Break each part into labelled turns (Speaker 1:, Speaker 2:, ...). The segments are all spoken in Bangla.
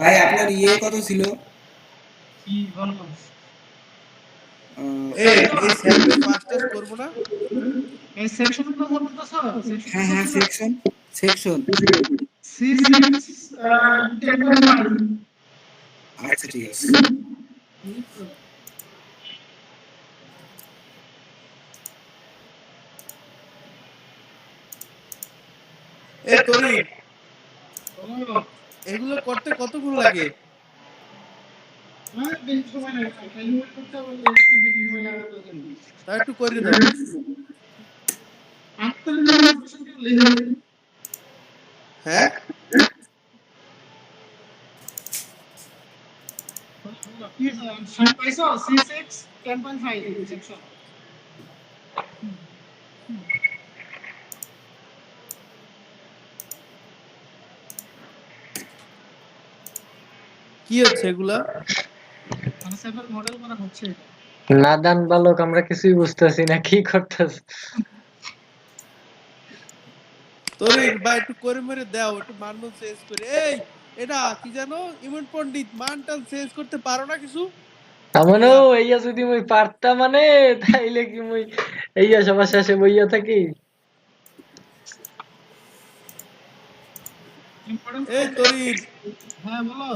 Speaker 1: ভাই আপনার ইয়ে কত ছিল?
Speaker 2: কি বলবো?
Speaker 3: এই স্যাম্পল পাঁচটা করব না?
Speaker 2: এই সেকশনগুলো বলতে তো স্যার
Speaker 1: হ্যাঁ হ্যাঁ, সেকশন সেকশন।
Speaker 2: C6 10.5
Speaker 1: আচ্ছা ঠিক আছে।
Speaker 3: এ তোরি
Speaker 2: বলো।
Speaker 3: এগুলো করতে কতক্ষণ লাগে?
Speaker 2: হ্যাঁ, বেশি সময় লাগে না। ক্যালকুলেট করতে বললে একটু বেশি সময় লাগার দরকার নেই।
Speaker 3: তা একটু করে দাও।
Speaker 2: 48% করলেই হবে।
Speaker 3: হ্যাঁ
Speaker 2: কি স্যার পাইছো? C6 10.5 section.
Speaker 3: কি হচ্ছে এগুলা?
Speaker 2: মানে সেভার মডেল করা হচ্ছে।
Speaker 4: নাদান বালক, আমরা কিছুই বুঝতেছি না কি করতেছ।
Speaker 3: তোরি ভাই একটু করে মেরে দাও, একটু মানমন চেঞ্জ করে। এই এটা কি জানো, ইমন পণ্ডিত মানটাল চেঞ্জ করতে পারো না কিছু?
Speaker 4: আমারও
Speaker 3: ইয়া
Speaker 4: এইয়া যদি মুই পারতাম মানে, তাইলে কি মুই এইয়া সবার শেষে বইয়া থাকি?
Speaker 2: ইম্পর্টেন্ট
Speaker 3: এই তোরি
Speaker 2: হ্যাঁ বলো।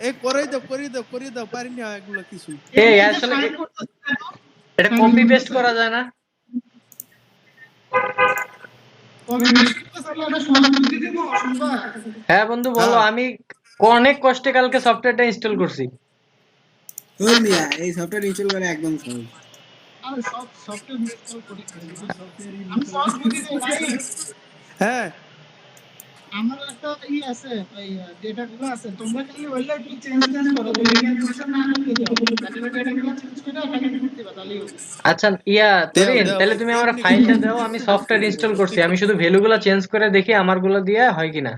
Speaker 3: এই করে দাও করে দাও করে দাও, পারি না এগুলা কিছুই।
Speaker 4: এই
Speaker 2: এটা
Speaker 4: আসলে
Speaker 2: সাইন করতেছে কেন?
Speaker 4: এটা
Speaker 2: সাইন
Speaker 4: কপি পেস্ট
Speaker 2: করতেছে।
Speaker 4: করা যায় না?
Speaker 2: কপি পেস্ট করতেছে তাহলে এটা সহজ বুদ্ধি দিব শুনবা।
Speaker 4: হ্যাঁ বন্ধু বলো,
Speaker 3: হ্যাঁ
Speaker 4: আমি অনেক কষ্টে কালকে সফটওয়্যারটা ইনস্টল করছি।
Speaker 1: ওই মিয়া, এই সফটওয়্যার ইনস্টল করা একদম সহজ।
Speaker 2: আরে সব সফটওয়্যার ইনস্টল করি আমি সহজ বুদ্ধি দেই ভাই।
Speaker 3: হ্যাঁ
Speaker 2: আমার একটা আছে ওই ডেটাগুলো আছে, তোমরা খালি ওইগুলো একটু চেঞ্জ করো, তুমি ক্যালকুলেশন না করতে দাও, তাহলে ডেটাগুলো চেঞ্জ করে এখানে দিতে দিবা তাহলেই হবে।
Speaker 4: আচ্ছা
Speaker 3: দাও
Speaker 4: তরিন,
Speaker 3: দাও
Speaker 4: তাহলে
Speaker 3: ভাই,
Speaker 4: তুমি আমার
Speaker 3: কেমনি
Speaker 4: ফাইলটা
Speaker 3: করবো
Speaker 4: দাও,
Speaker 3: দেখি,
Speaker 4: আমি
Speaker 3: চেষ্টা
Speaker 4: সফটওয়্যার
Speaker 3: করবো
Speaker 4: ইনস্টল করছি,
Speaker 3: চেক
Speaker 4: আমি
Speaker 3: করতে।
Speaker 4: শুধু ভ্যালুগুলো চেঞ্জ করে দেখি আমারগুলো দিয়ে হয় কিনা।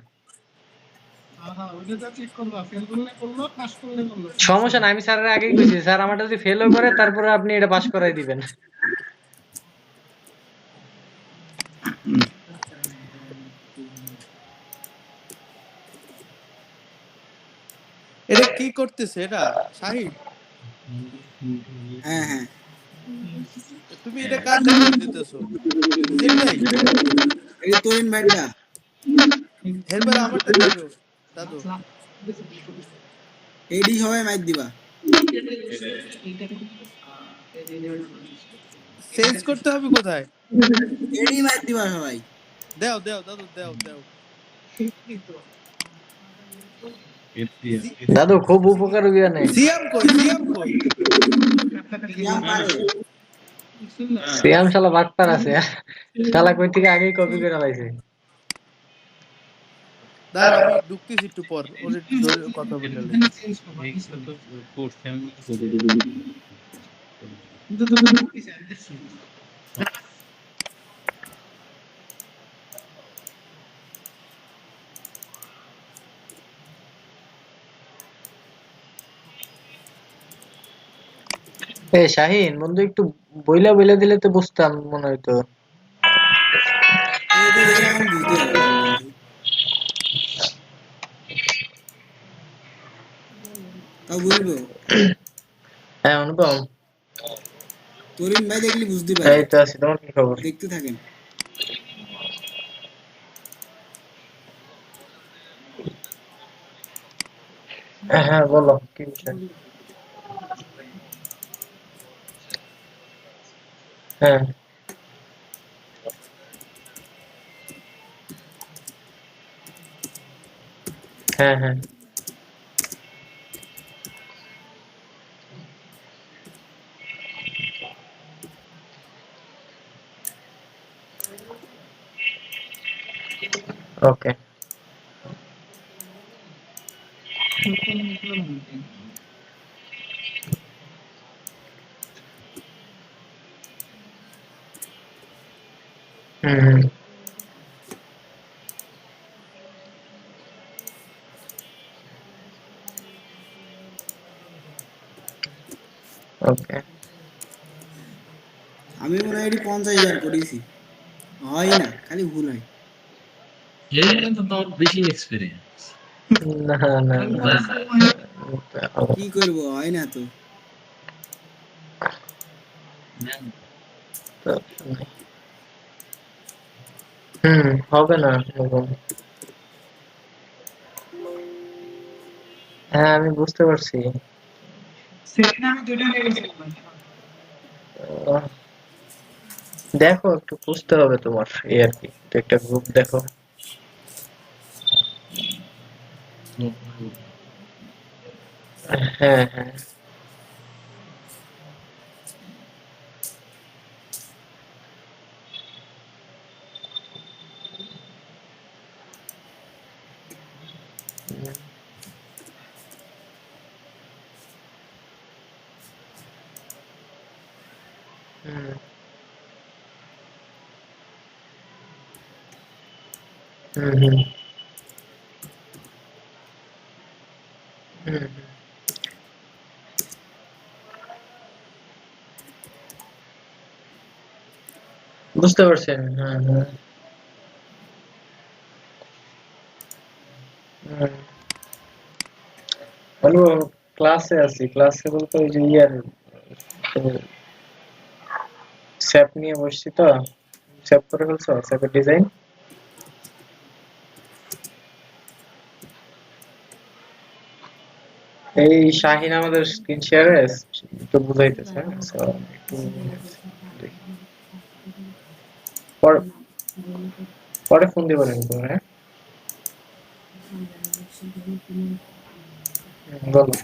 Speaker 2: হ্যাঁ ওইটা যা চেক করবা, ফেল করলে করলো, পাস করলে করলো, সমস্যা
Speaker 4: সমস্যা না,
Speaker 2: নেই।
Speaker 4: আমি স্যারের আগেই কইছি, স্যার আমারটা যদি ফেলও করে তারপরে আপনি এটা পাস করাই দিবেন।
Speaker 3: এটা কি করতেছে এটা শাহিদ?
Speaker 1: হ্যাঁ হ্যাঁ,
Speaker 3: তুমি এটা কার দায়িত্ব দিতেছো? নিজের নাই?
Speaker 1: এই তরিন ভাইটা।
Speaker 3: এরপরে আমারটা দিও দাদু।
Speaker 1: এইডি সবাই মাইর দিবা।
Speaker 3: চেঞ্জ করতে হবে কোথায়?
Speaker 1: এইডি মাইর দিবা সবাই।
Speaker 3: দাও দাও দাদু দাও দাও।
Speaker 4: দাদু খুব উপকার হইয়া নেই।
Speaker 3: সিয়াম কই সিয়াম কই?
Speaker 1: সিয়াম পারে।
Speaker 4: সিয়াম শালা বাটপার আছে, শালা কই থেকে আগেই কপি করে লাইছে।
Speaker 3: দাঁড়া আমি ঢুকতেছি একটু পর, ওরে ধরে কথা বলে লই।
Speaker 4: এ শাহিন বন্ধু, একটু বইলা বইলা দিলে তো বুঝতাম মনে হইতো।
Speaker 1: এই তো দেখলাম আমি বুঝতে পারলাম বন্ধু। তাও বলবো,
Speaker 4: হ্যাঁ অনুপম,
Speaker 1: তরিন ভাই দেখলি বুঝতে পারে।
Speaker 4: এই তো আছি, তোমার কি খবর?
Speaker 1: দেখতে থাকেন।
Speaker 4: হ্যাঁ বলো কি বিষয়। হ্যাঁ হ্যাঁ হ্যাঁ ওকে। হুম ওকে।
Speaker 1: আমি মনে হয় এটি 50 বার করেছি, হয় না, খালি ভুল হয়।
Speaker 5: এই তো তোর বেশি এক্সপেরিয়েন্স।
Speaker 4: না না না
Speaker 1: কি করব, হয় না তো।
Speaker 4: হবে না এরকম। হ্যাঁ আমি বুঝতে পারছি।
Speaker 2: সেদিন আমি দুটো নিয়ে গেছিলাম ভাই।
Speaker 4: আহ, দেখো একটু বুঝতে হবে তোমার, এই আর কি, তো একটা গ্রুপ দেখো। হ্যাঁ হ্যাঁ হুম হুম হুম হুম হুম। বুঝতে পারছেন, হ্যাঁ হ্যাঁ হুম। বলবো ক্লাসে আছি, ক্লাসে বলতে ওই যে ইয়ার স্যাপ নিয়ে বসছি তো। স্যাপ করে ফেলছো, স্যাপের ডিজাইন। এই শাহিন আমাদের স্ক্রিন শেয়ারে একটু বুঝাইতেছে, হ্যাঁ? So, একটু দেখি। পরে পরে ফোন দিবেন তোমার, হ্যাঁ? বলো।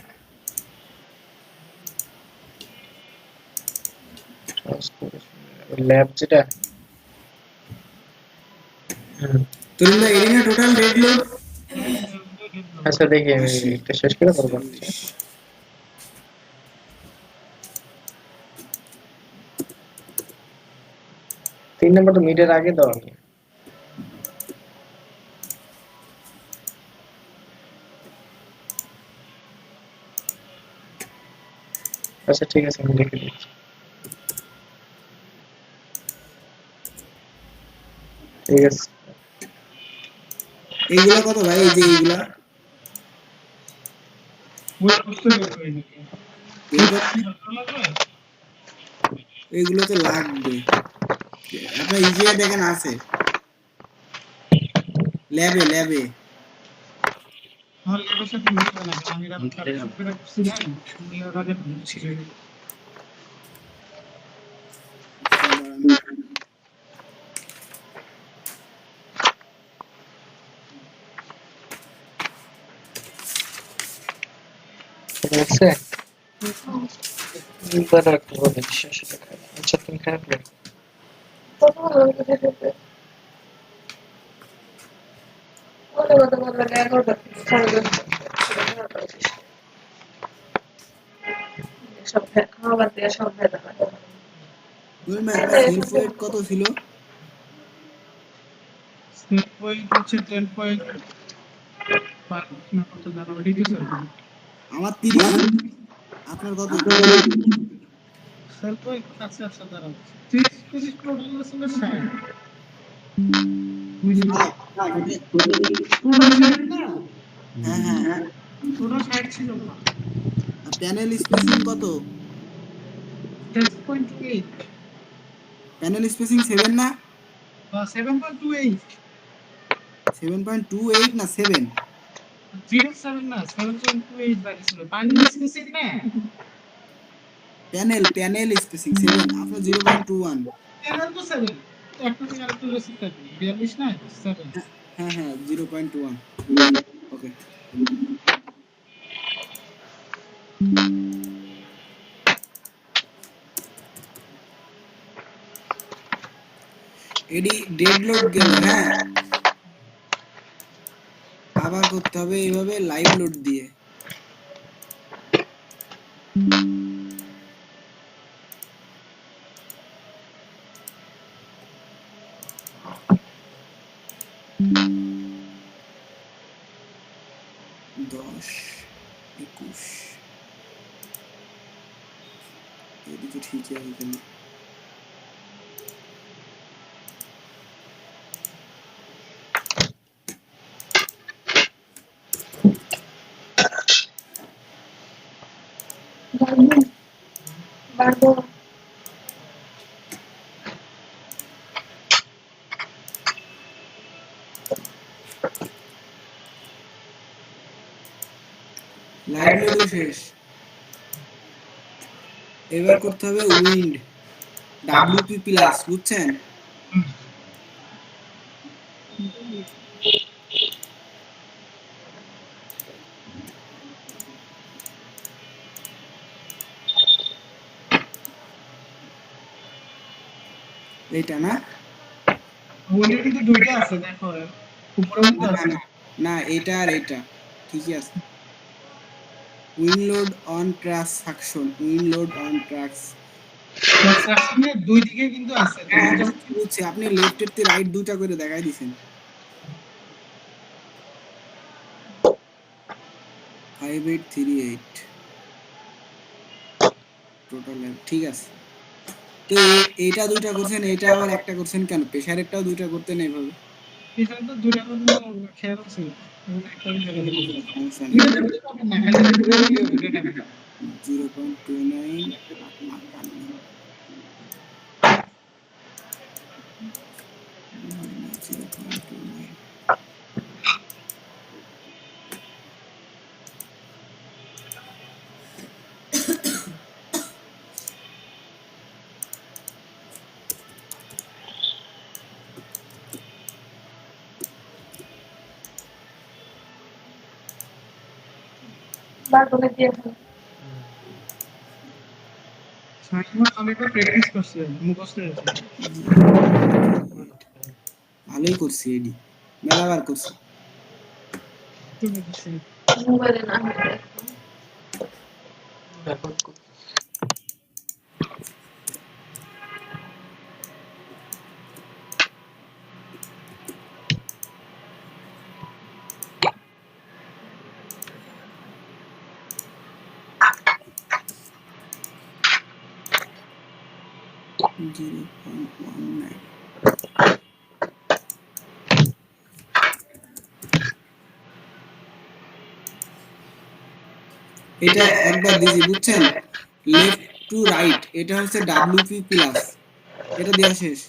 Speaker 4: ল্যাব যেটা, হুম।
Speaker 1: তরুণ ভাই, এরিনা টোটাল রেড লোড
Speaker 4: আচ্ছা দেখি আমি
Speaker 1: 80,
Speaker 4: একটা শেষ করে বলবো।
Speaker 1: 40।
Speaker 4: 3 নম্বর তো মিডের আগে দাও আমি। আচ্ছা ঠিক আছে, আমি দেখে দিচ্ছি। ঠিক আছে।
Speaker 1: এইগুলা কত ভাই, এই যে এইগুলা
Speaker 2: ওই বুঝতে পারবে নাকি?
Speaker 1: বের কর,
Speaker 2: ভালো লাগবে?
Speaker 1: এইগুলো তো লাগবে। আপনার ইজিয়া দেখেন আছে ল্যাবে, ল্যাবে।
Speaker 2: আমার লেবার সাথে মিলবে না, কারণ আমি রাত করে করছি না, আমি ওর আগে ছিল।
Speaker 1: আচ্ছা দাঁড়ান,
Speaker 4: ঠিক আছে, বলো একটু বলো শেষ দেখা। আচ্ছা তুমি খারাপ লাগে
Speaker 1: তরুণ ভাই আপনার সেলফ ওয়েট কত ছিল?
Speaker 2: সেট পয়েন্ট হচ্ছে 10.5 না কত জানো ওটাই তো স্যার।
Speaker 1: আমার 30। আপনার কত?
Speaker 2: সেট পয়েন্ট আচ্ছা আচ্ছা দাঁড়াও, 30 টোটাল ছিল 60 বুঝলি?
Speaker 1: ভাই, ওটা,
Speaker 2: টোটাল 60 না,
Speaker 1: হ্যাঁ হ্যাঁ।
Speaker 2: টোটাল 60 ছিল না,
Speaker 1: প্যানেল স্পেসিং কত?
Speaker 2: 10.28
Speaker 1: প্যানেল স্পেসিং 7 না?
Speaker 2: বা 7.28,
Speaker 1: 7.28 না 7?
Speaker 2: 07 না 7.28 বাইরে ছিল, পানি স্পেসিফিক না,
Speaker 1: প্যানেল স্পেসিং 7, আপনার 0.21।
Speaker 2: প্যানেল তো 7, একটা থেকে আরেকটা বেশি থাকে 42 না 7।
Speaker 1: হ্যাঁ হ্যাঁ 0.1। ওকে। এডি ডেড লোড গেল, হ্যাঁ আবার করতে হবে এইভাবে লাইভ লোড দিয়ে। দশ 21 এদিকে ঠিক আছে। লাইট মোডও শেষ। এবার করতে হবে উইন্ড, WP প্লাস, বুঝছেন? এইটা না?
Speaker 2: উইন্ডে কিন্তু দুইটা আছে, দেখো উপরে মধ্যে
Speaker 1: না
Speaker 2: আছে।
Speaker 1: না না, এটা আর এটা ঠিকই আছে। Wind on track suction, wind on tracks.
Speaker 2: সাকশনের দুই দিকে কিন্তু আছে, তুমি যখন
Speaker 1: বুঝছি, আপনি লেফট এর রাইট দুটা করে দেখাই দিছেন। 5838 টোটাল, ঠিক আছে। তো এইটা দুইটা করছেন, এটা আবার একটা করছেন কেন? প্রেসারেরটাও দুইটা করতেন এইভাবে।
Speaker 2: পিছনে তো দুইটা কিন্তু খেয়াল আছে, একটা বিষয়
Speaker 1: সমস্যা নেই।
Speaker 2: দুইটা দেখতে পাবেন না, খালি দুইটা দিকে দুইটা দেখা।
Speaker 1: 0.29 0.29।
Speaker 2: আমি একবার প্র্যাকটিস করছি, মুখস্থ হয়েছে।
Speaker 1: ভালোই করছি, এডি মেলাবার করছি। এটা একবার দিছি, বুঝছেন? লেফট টু রাইট, এটা হচ্ছে WP প্লাস, এটা দেওয়া শেষ।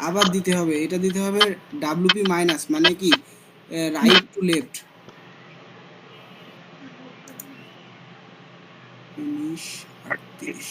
Speaker 1: আবার দিতে হবে, এটা দিতে হবে WP মাইনাস, মানে কি রাইট টু লেফট। ফিনিশ 38।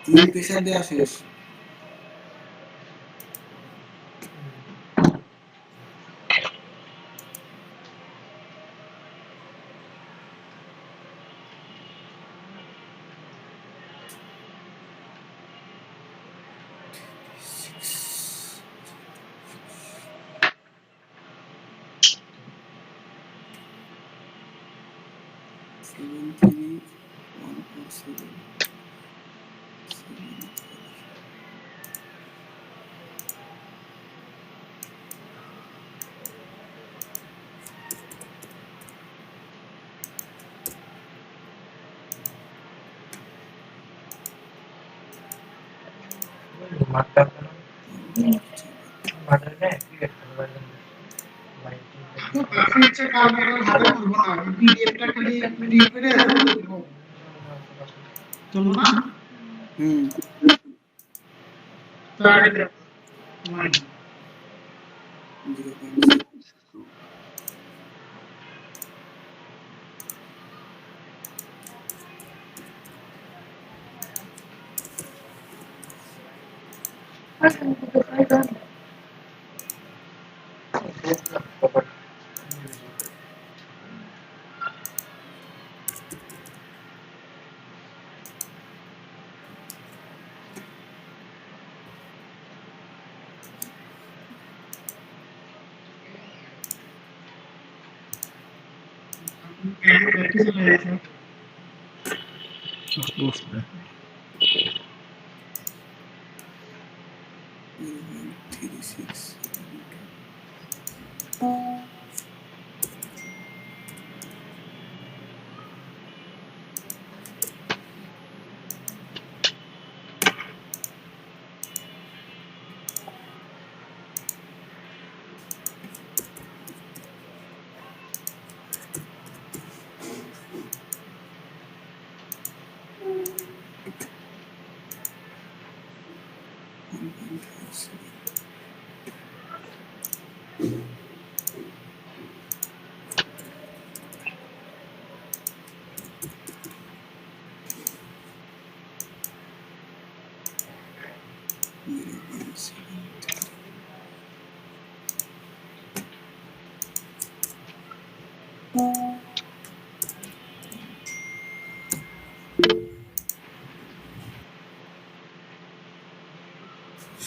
Speaker 1: তিন প্রেসার দেওয়া শেষ।
Speaker 2: হচ্ছে কাল হাতে করবো না, পিডিএফটা খালি প্রিন্ট করে দেবো, চলবো না? তো আগে দেখো 0.6। ব্যাটারি চলে গেছে।
Speaker 5: বুঝতে
Speaker 1: 0.36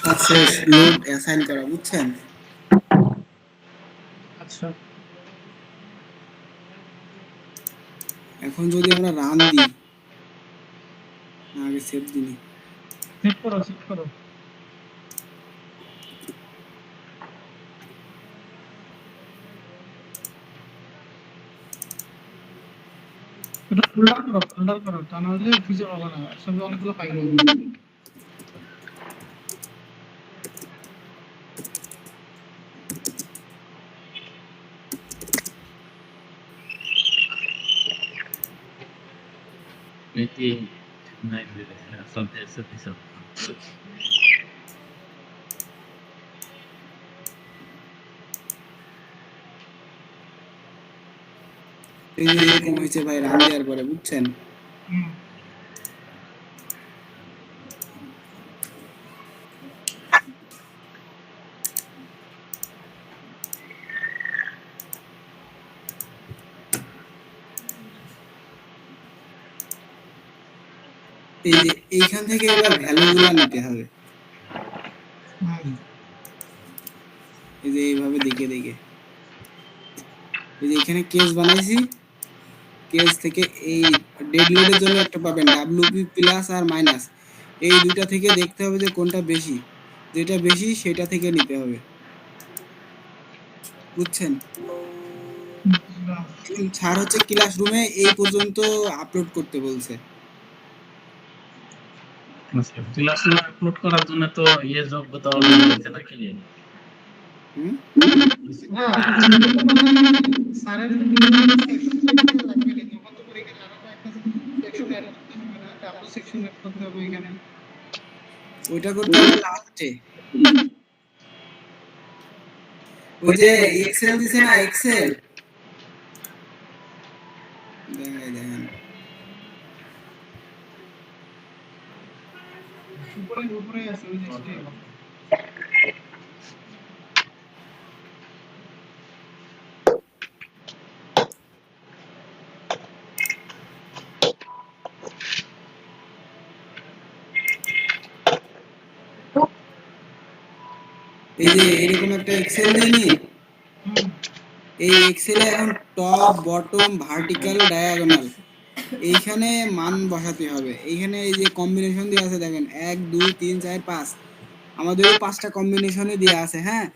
Speaker 1: সাকসেস লোড অ্যাসাইন করা, বুঝছেন?
Speaker 2: আচ্ছা
Speaker 1: এখন যদি আমরা রান দিই, আগে সেভ দিই,
Speaker 2: সেভ করো এটা ফোল্ডার করো তা না হলে খুঁজে পাবো না, একসঙ্গে অনেকগুলো ফাইল হবে।
Speaker 5: এটি নাই something something
Speaker 1: এই যে এরকম হয়েছে ভাই রান দেওয়ার পরে, বুঝছেন?
Speaker 2: হুম,
Speaker 1: এই যে এইখান থেকে এবার ভ্যালুগুলো নিতে হবে,
Speaker 2: হুম,
Speaker 1: এই যে এইভাবে দেখে দেখে, এই যে এখানে কেস বানাইছি, কেস থেকে এই ডেড লোডের জন্য একটা পাবেন ডাব্লিউপি প্লাস আর মাইনাস, এই দুইটা থেকে দেখতে হবে যে কোনটা বেশি, যেটা বেশি সেটা থেকে নিতে হবে, বুঝছেন?
Speaker 2: বুঝলাম।
Speaker 1: স্যার হচ্ছে ক্লাসরুমে এই পর্যন্ত আপলোড করতে বলছে।
Speaker 5: ক্লাসরুমে আপলোড করার জন্য তো যোগ্যতা অর্জন করতে নাকি
Speaker 1: হুম,
Speaker 2: হ্যাঁ, স্যারের সেকশন লাগবে, যখন তো পরীক্ষা আরো একটা সেকশন অ্যাড করতে হবে না, ডাবল সেকশন অ্যাড করতে হবে এখানে।
Speaker 1: ওইটা করতে হবে লাস্টে। ওই যে এক্সেল দিছে না, এক্সেল দেখেন
Speaker 2: উপরে আছে ওই যে
Speaker 1: এই যে এরকম একটা এক্সেল দিইনি,
Speaker 2: হুম,
Speaker 1: এই এক্সেলে এখন টপ বটম ভার্টিক্যাল ডায়াগোনাল এইখানে মান বসাতে হবে। এইখানে এই যে কম্বিনেশন দেওয়া আছে দেখেন 1 2 3 4 5, আমাদেরও 5টা কম্বিনেশনে দেওয়া আছে। হ্যাঁ,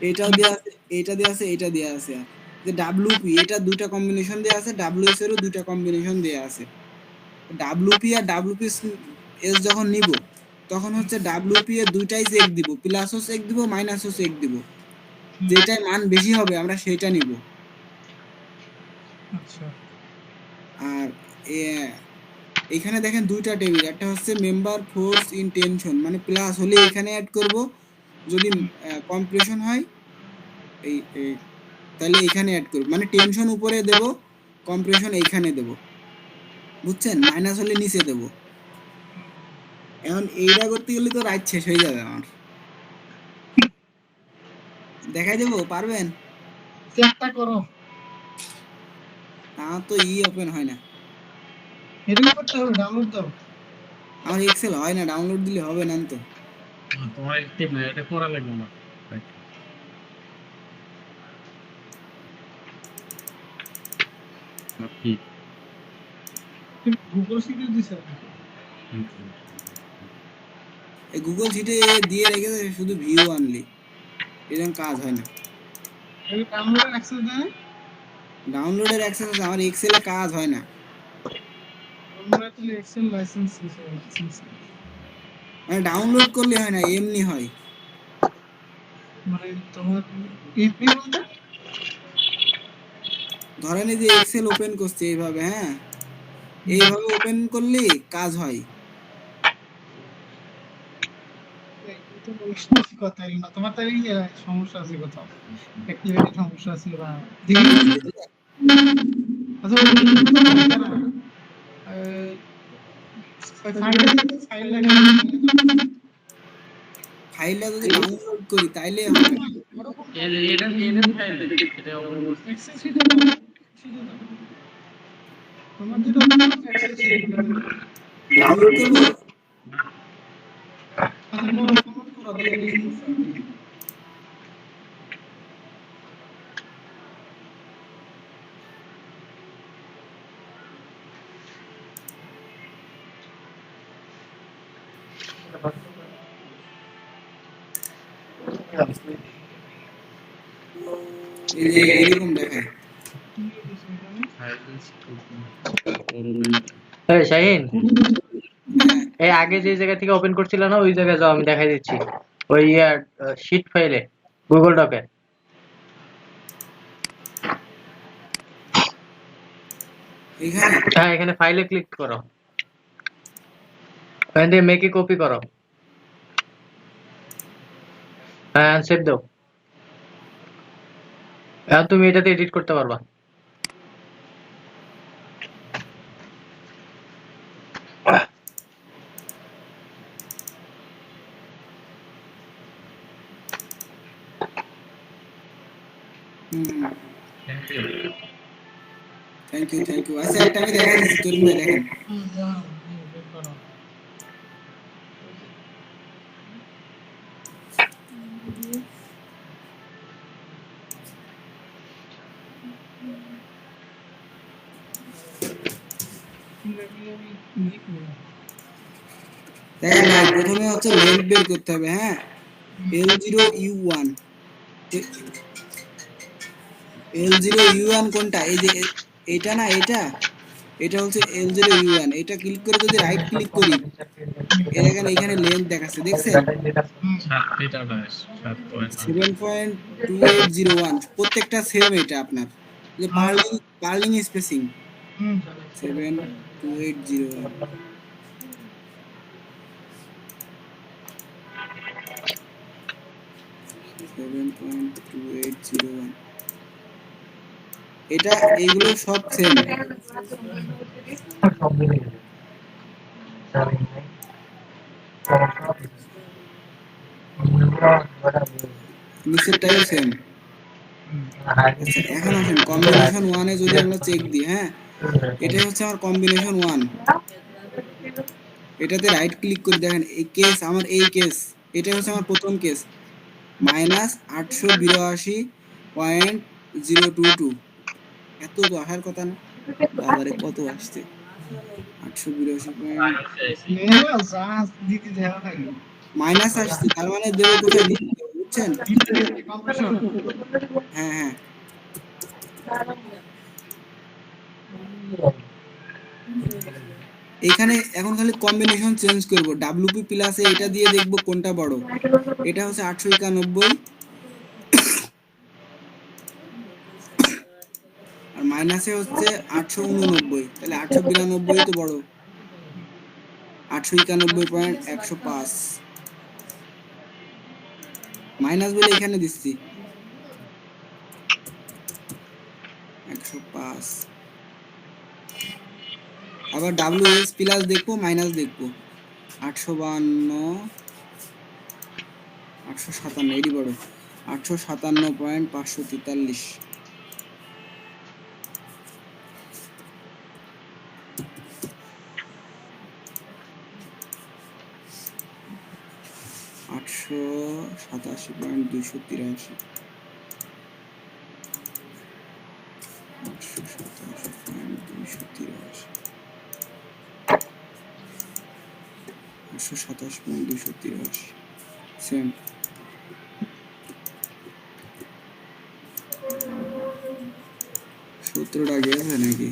Speaker 1: এটাও দেওয়া আছে, এটা দেওয়া আছে, এটা দেওয়া আছে। যে ডাব্লিউপি এটা দুইটা কম্বিনেশন দেওয়া আছে, ডাব্লিউএস এরও দুইটা কম্বিনেশন দেওয়া আছে। ডাব্লিউপি আর ডাব্লিউপি এস যখন নিব তখন হচ্ছে ডাব্লিউপি এর দুইটাই চেক দিব, প্লাসও চেক দিব মাইনাসও চেক দিব, যেটাই মান বেশি হবে আমরা সেটা নিব।
Speaker 2: আচ্ছা
Speaker 1: আর এখানে দেখেন দুইটা টেবিল, একটা হচ্ছে মেম্বার ফোর্স ইন টেনশন, মানে প্লাস হলে এখানে অ্যাড করব, যদি কম্প্রেশন হয় তাহলে এখানে অ্যাড করব, মানে টেনশন উপরে দেব, কম্প্রেশন এইখানে দেব, বুঝছেন? মাইনাস হলে নিচে দেব। এখন এইটা করতে গেলে তো রাইট শেষ হয়ে যাবে আমার। দেখাই দেবো, পারবেন?
Speaker 2: চেকটা করো।
Speaker 1: তা তো ওপেন হয় না।
Speaker 2: এটা করতে হবে, ডাউনলোড দাও।
Speaker 1: আমার এক্সেল হয় না, ডাউনলোড দিলে হবে না তো।
Speaker 5: তোমার অ্যাক্টিভ না, এটা করা লাগবে না। কি
Speaker 2: গুগল শিটে দিছে।
Speaker 1: এই গুগল শিটে দিয়ে রেখেছে শুধু ভিউ আনলি, এরকম কাজ হয় না।
Speaker 2: এই ডাউনলোডের অ্যাক্সেস দেয়।
Speaker 1: ডাউনলোডের অ্যাক্সেস আছে, আমার এক্সেলে কাজ হয় না।
Speaker 2: আমরা তাহলে এক্সেল লাইসেন্স দিছে, লাইসেন্স
Speaker 1: মানে ডাউনলোড করলে হয় না, এমনি হয়।
Speaker 2: মানে তোমার এমনি বলতে
Speaker 1: ধরেন এই যে এক্সেল ওপেন করছি এইভাবে, হ্যাঁ, এইভাবে ওপেন করলে কাজ হয়।
Speaker 2: তো বলছি কথা হলো না তোমার, তাই সমস্যা আছে কোথাও, অ্যাক্টিভিটি সমস্যা আছে বা আচ্ছা
Speaker 1: ফাইলটা যদি ডাউনলোড করি তাইলে হবে।
Speaker 5: এটা এটা ফাইল এটা ওপেন করতে
Speaker 2: তোমার যেটা
Speaker 1: ডাউনলোড করবো। এই যে এরকম দেখায়।
Speaker 4: এই শাহিন, এই আগে যে জায়গা থেকে ওপেন করছিল না ওই জায়গায় যাও, আমি দেখাই দিচ্ছি। ওই শিট ফাইলে গুগল ডকে।
Speaker 1: এখানে
Speaker 4: হ্যাঁ, এখানে ফাইলে ক্লিক করো, ওখান থেকে মেকে কপি করো, হ্যাঁ সেভ দাও। এখন তুমি এটাতে এডিট করতে পারবা।
Speaker 1: Thank you, thank you. আচ্ছা একটা আমি দেখাই দিচ্ছি, তরুণ ভাই দেখেন। দেখেন ভাই, প্রথমে হচ্ছে লেন্থ বের করতে হবে, হ্যাঁ, L0U1। L0U1 কোনটা? এই যে এটা না, এটা এটা হচ্ছে L0U1। এটা ক্লিক করে যদি রাইট ক্লিক করি, দেখেন এখানে লেন্থ দেখাচ্ছে, দেখছেন 7.2801। প্রত্যেকটা সেম, এটা আপনার যে পার্লিং স্পেসিং 72801। এটা এইগুলো সব সেম। নিচেরটাও সেম। আচ্ছা এখন আসেন কম্বিনেশন 1 এ যদি আমরা চেক দিই, হ্যাঁ, এটা হচ্ছে আমার কম্বিনেশন 1। এটাতে রাইট ক্লিক করে দেখেন এই কেস, আমার এই কেস, এটা হচ্ছে আমার প্রথম কেস, -882.022। এত তো আসার কথা না, বাবারে কত আসছে, 882 মাইনাস আসছে, তার মানে দেবে কোথায় দিতে হবে, বুঝছেন? হ্যাঁ হ্যাঁ, এখানে এখন খালি কম্বিনেশন চেঞ্জ করব। WP প্লাসে এটা দিয়ে দেখব কোনটা বড়। এটা হচ্ছে 891 আর মাইনাসে হচ্ছে 889, তাহলে 892 তো বড়। 891.105 মাইনাস বলে এখানে দিচ্ছি 105। আবার WS প্লাস দেখবো, মাইনাস দেখবো, 852 857, এরই বড় 857.543। আটশো 87.283। 827.283। সেম। সূত্রটা গেছে নাকি?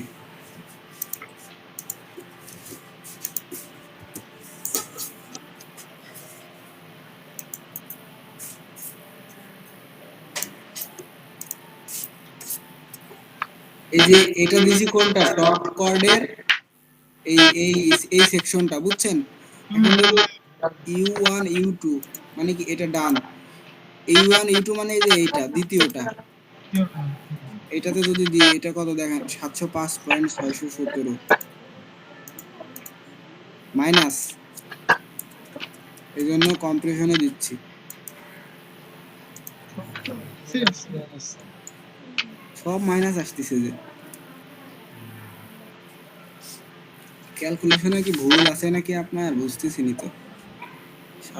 Speaker 1: এই যে এটা দিছি কোনটা, টপ কর্ডের এই এই এই সেকশনটা, বুঝছেন? এখন হলো U1 U2 মানে কি, এটা ডান। U1 U2 মানে এই যে এইটা দ্বিতীয়টা, এটাতে যদি দিই এটা কত দেখেন, 705.617 মাইনাস, এই জন্য কম্প্রেশনে দিচ্ছি। সব মাইনাস আসতেছে যে, ক্যালকুলেশনে কি ভুল আছে নাকি আপনার, বুঝতেছি নি তো।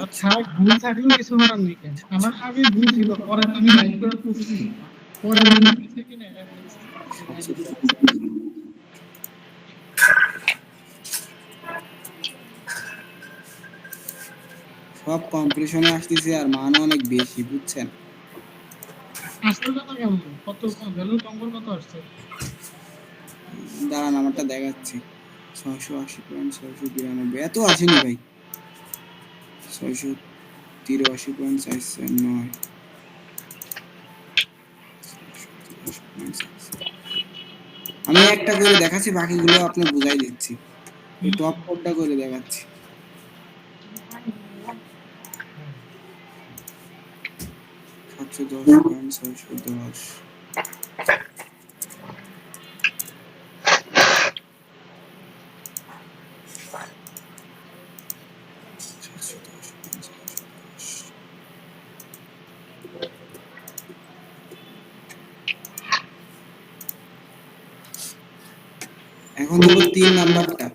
Speaker 2: আচ্ছা, ভুল থাকলেও কিছু করার নেই। আমার আগে ভুল ছিল, পরে তো আমি রাইট করে করছি, পরে ভুল হয়েছে কিনা এটা বলছি।
Speaker 1: সব কম্প্রেশনে আসতেছে আর মানও অনেক বেশি, বুঝছেন?
Speaker 2: আসল কথা কেমন, কত ভ্যালু নম্বর কত আসছে?
Speaker 1: দাঁড়ান আমারটা দেখাচ্ছি। 680.692, এত আসেনি ভাই। 683.449। আমি একটা করে দেখাচ্ছি, বাকিগুলো আপনি বুঝাই দিচ্ছি। এই টপ কোডটা করে দেখাচ্ছি। সাতশো 10.610। এখন হলো 3 নাম্বারটা,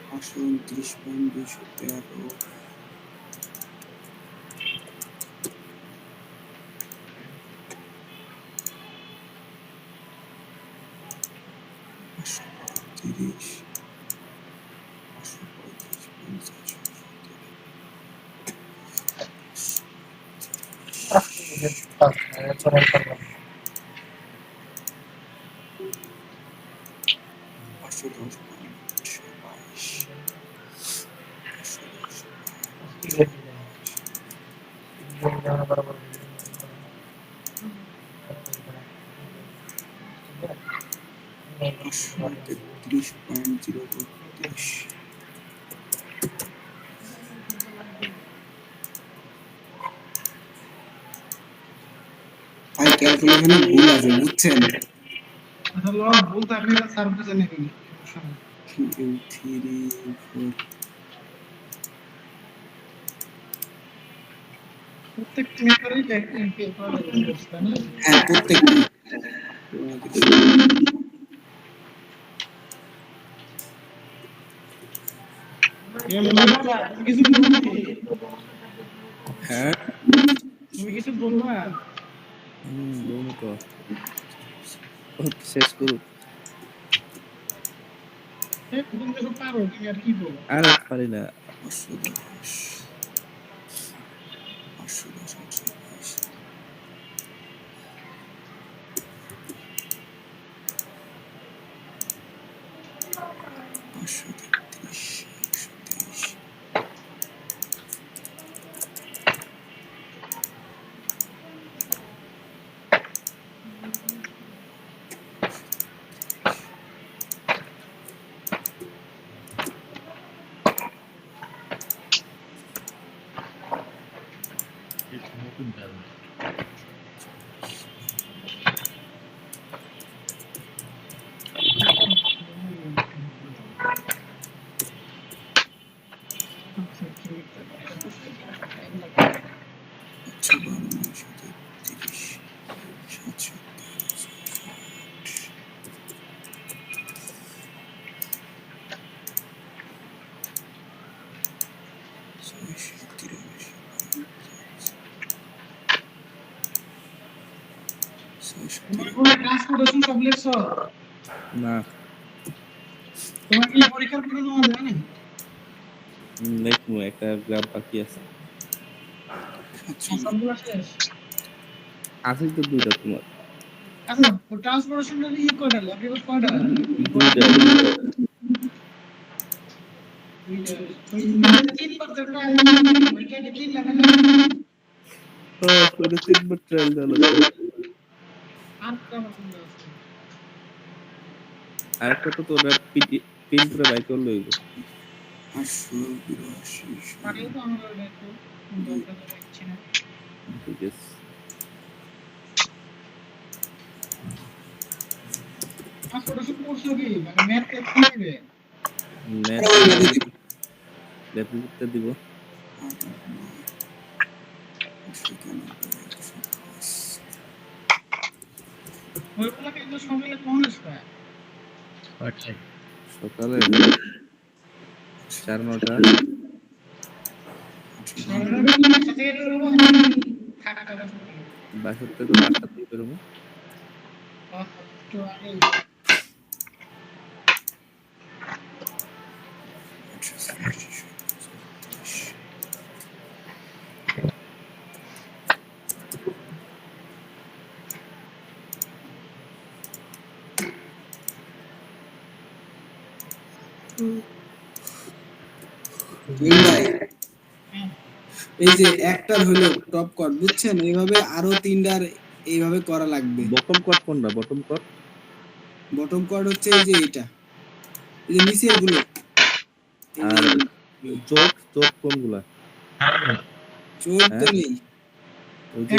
Speaker 1: 529.213। ভাই ক্যালকুলেশনে ভুল আছে, বুঝছেন?
Speaker 2: আসলে ভুল থাকলে স্যার বুঝে নেবেন, সমস্যা নেই।
Speaker 1: 3 4
Speaker 2: প্রত্যেকটা মেথডেই বের করা যাবে, তাই না?
Speaker 1: হ্যাঁ প্রত্যেকটা।
Speaker 2: কিছু বলবি?
Speaker 6: হ্যাঁ
Speaker 2: তুমি কিছু বলবা?
Speaker 6: বলবো তো, শেষ করুক।
Speaker 2: তুমি যখন পারো তুমি আর কি বলো?
Speaker 6: আর পারি না।
Speaker 1: 510 510 533 123।
Speaker 2: তোমরা ট্রান্সপোর্টেশন সব লিখছো?
Speaker 6: না
Speaker 2: তোমার কি পরীক্ষার পরে জমা দেবে না?
Speaker 6: দেখবো একটা গ্রাম বাকি আছে
Speaker 2: সবগুলো শেষ।
Speaker 6: আছে তো দুইটা তোমার
Speaker 2: আচ্ছা, ট্রান্সপোর্টেশনটা ই কয়টা? ল্যাপটপ কয়টা?
Speaker 6: দুইটা
Speaker 2: ওই তিনবার যেটা ওইটা কি লেভেল?
Speaker 6: করে তিনবার ট্রায়াল দেওয়া
Speaker 2: আটটা পছন্দ আছে।
Speaker 6: আর একটা তো তোরা পিন করে বাই করলে হইব
Speaker 2: পারলে তো আমার ওটা একটু দরকার লাগছে না।
Speaker 6: ঠিক আছে
Speaker 2: ট্রান্সপোর্টেশন করছো কি? মানে ম্যাথ কি নেবে?
Speaker 6: ম্যাথ ল্যাপটপটা দিব
Speaker 2: ওইগুলো কিন্তু সকালে কলেজ পায়।
Speaker 6: সকালে 9:30 বাসার থেকে 5টা থেকে বেরোবো
Speaker 1: এই যে একটা হলো টপ কট, বুঝছেন? এইভাবে আরো তিনটার এইভাবে করা লাগবে।
Speaker 6: বটম কট কোনটা? বটম কট
Speaker 1: হচ্ছে এই যে এটা, এই যে নিচের গুলো,
Speaker 6: আর চোখ কোনগুলা?
Speaker 1: চোখ তো নেই
Speaker 6: ওই যে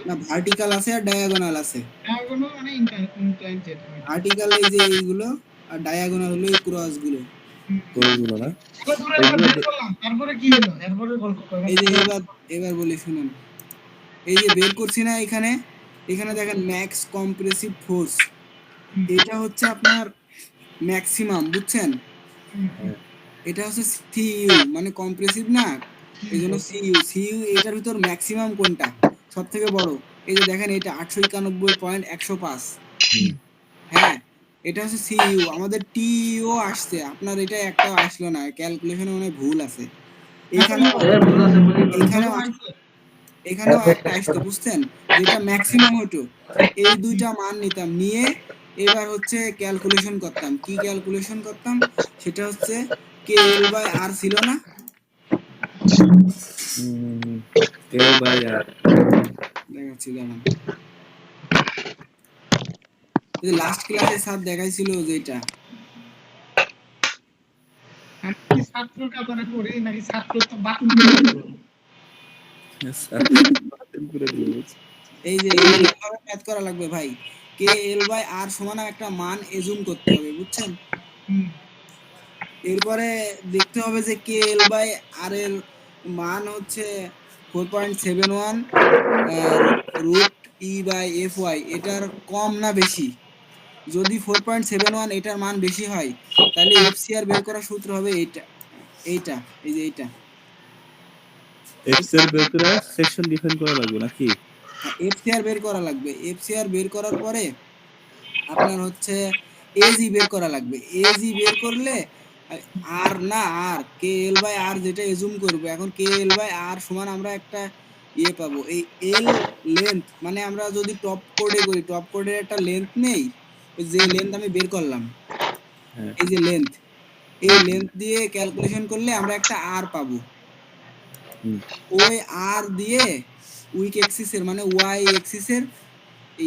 Speaker 1: না, ভার্টিকাল আছে আর ডায়াগোনাল আছে। ভার্টিকাল এই যে এইগুলো, আর ডায়াগোনাল হলো এই ক্রস গুলো।
Speaker 6: কোনগুলো না
Speaker 2: তারপরে কি হলো? এরপরে গল্প করব।
Speaker 1: এই যে এবার বলি শুনুন, এই যে বের করছি না, এখানে দেখেন ম্যাক্স কম্প্রেসিভ ফোর্স, এটা হচ্ছে আপনার ম্যাক্সিমাম, বুঝছেন? এটা হচ্ছে সিইউ মানে কম্প্রেসিভ না, এইজন্য সিইউ এটার ভিতর ম্যাক্সিমাম কোনটা সবথেকে বড়? এই যে দেখেন এটা 891.105। হ্যাঁ, এটা হচ্ছে সিইউ। আমাদের টিইউ আসছে, আপনার এটা একটা আসলো না, ক্যালকুলেশনে মনে হয় ভুল আছে। এখানেও একটা আসতো, বুঝছেন? যেটা ম্যাক্সিমাম হতো, এই দুইটা মান নিতাম, নিয়ে এবার হচ্ছে ক্যালকুলেশন করতাম। কি ক্যালকুলেশন করতাম? সেটা হচ্ছে KL বাই আর ছিল না,
Speaker 6: KL বাই আর
Speaker 1: দেখাচ্ছি দাঁড়ান। এই যে লাস্ট ক্লাসে স্যার দেখাইছিল যেটা,
Speaker 2: আমি ছাত্র কাতারে পড়ি নাকি ছাত্র তো বাতিল করে দিল।
Speaker 1: এই যে এইভাবে ম্যাথ করা লাগবে ভাই। KL বাই আর সমান একটা মান এজুম করতে হবে, বুঝছেন? এরপরে দেখতে হবে যে KL বাই আর এর মান হচ্ছে 4.71 রুট ই বাই FY, এটার কম না বেশি? যদি 4.71 এটার মান বেশি হয়, তাহলে FCR বের করার সূত্র হবে এইটা, এই যে এইটা।
Speaker 6: এক্সেল বের করে সেকশন ডিফাইন করা লাগবে নাকি?
Speaker 1: FCR বের করা লাগবে। FCR বের করার পরে আপনার হচ্ছে এজি বের করা লাগবে। এজি বের করলে আর না, আর KL বাই আর যেটা এজুম করব, এখন KL বাই আর সমান আমরা একটা ইয়ে পাবো, এই এল লেন্থ, মানে আমরা যদি টপ কোডে করি, টপ কোডের একটা লেন্থ নেই, যে লেন্থ আমি বের করলাম, এই যে লেন্থ, এই লেন্থ দিয়ে ক্যালকুলেশন করলে আমরা একটা আর পাবো। ওই আর দিয়ে উইক এক্সিসের মানে ওয়াই এক্সিসের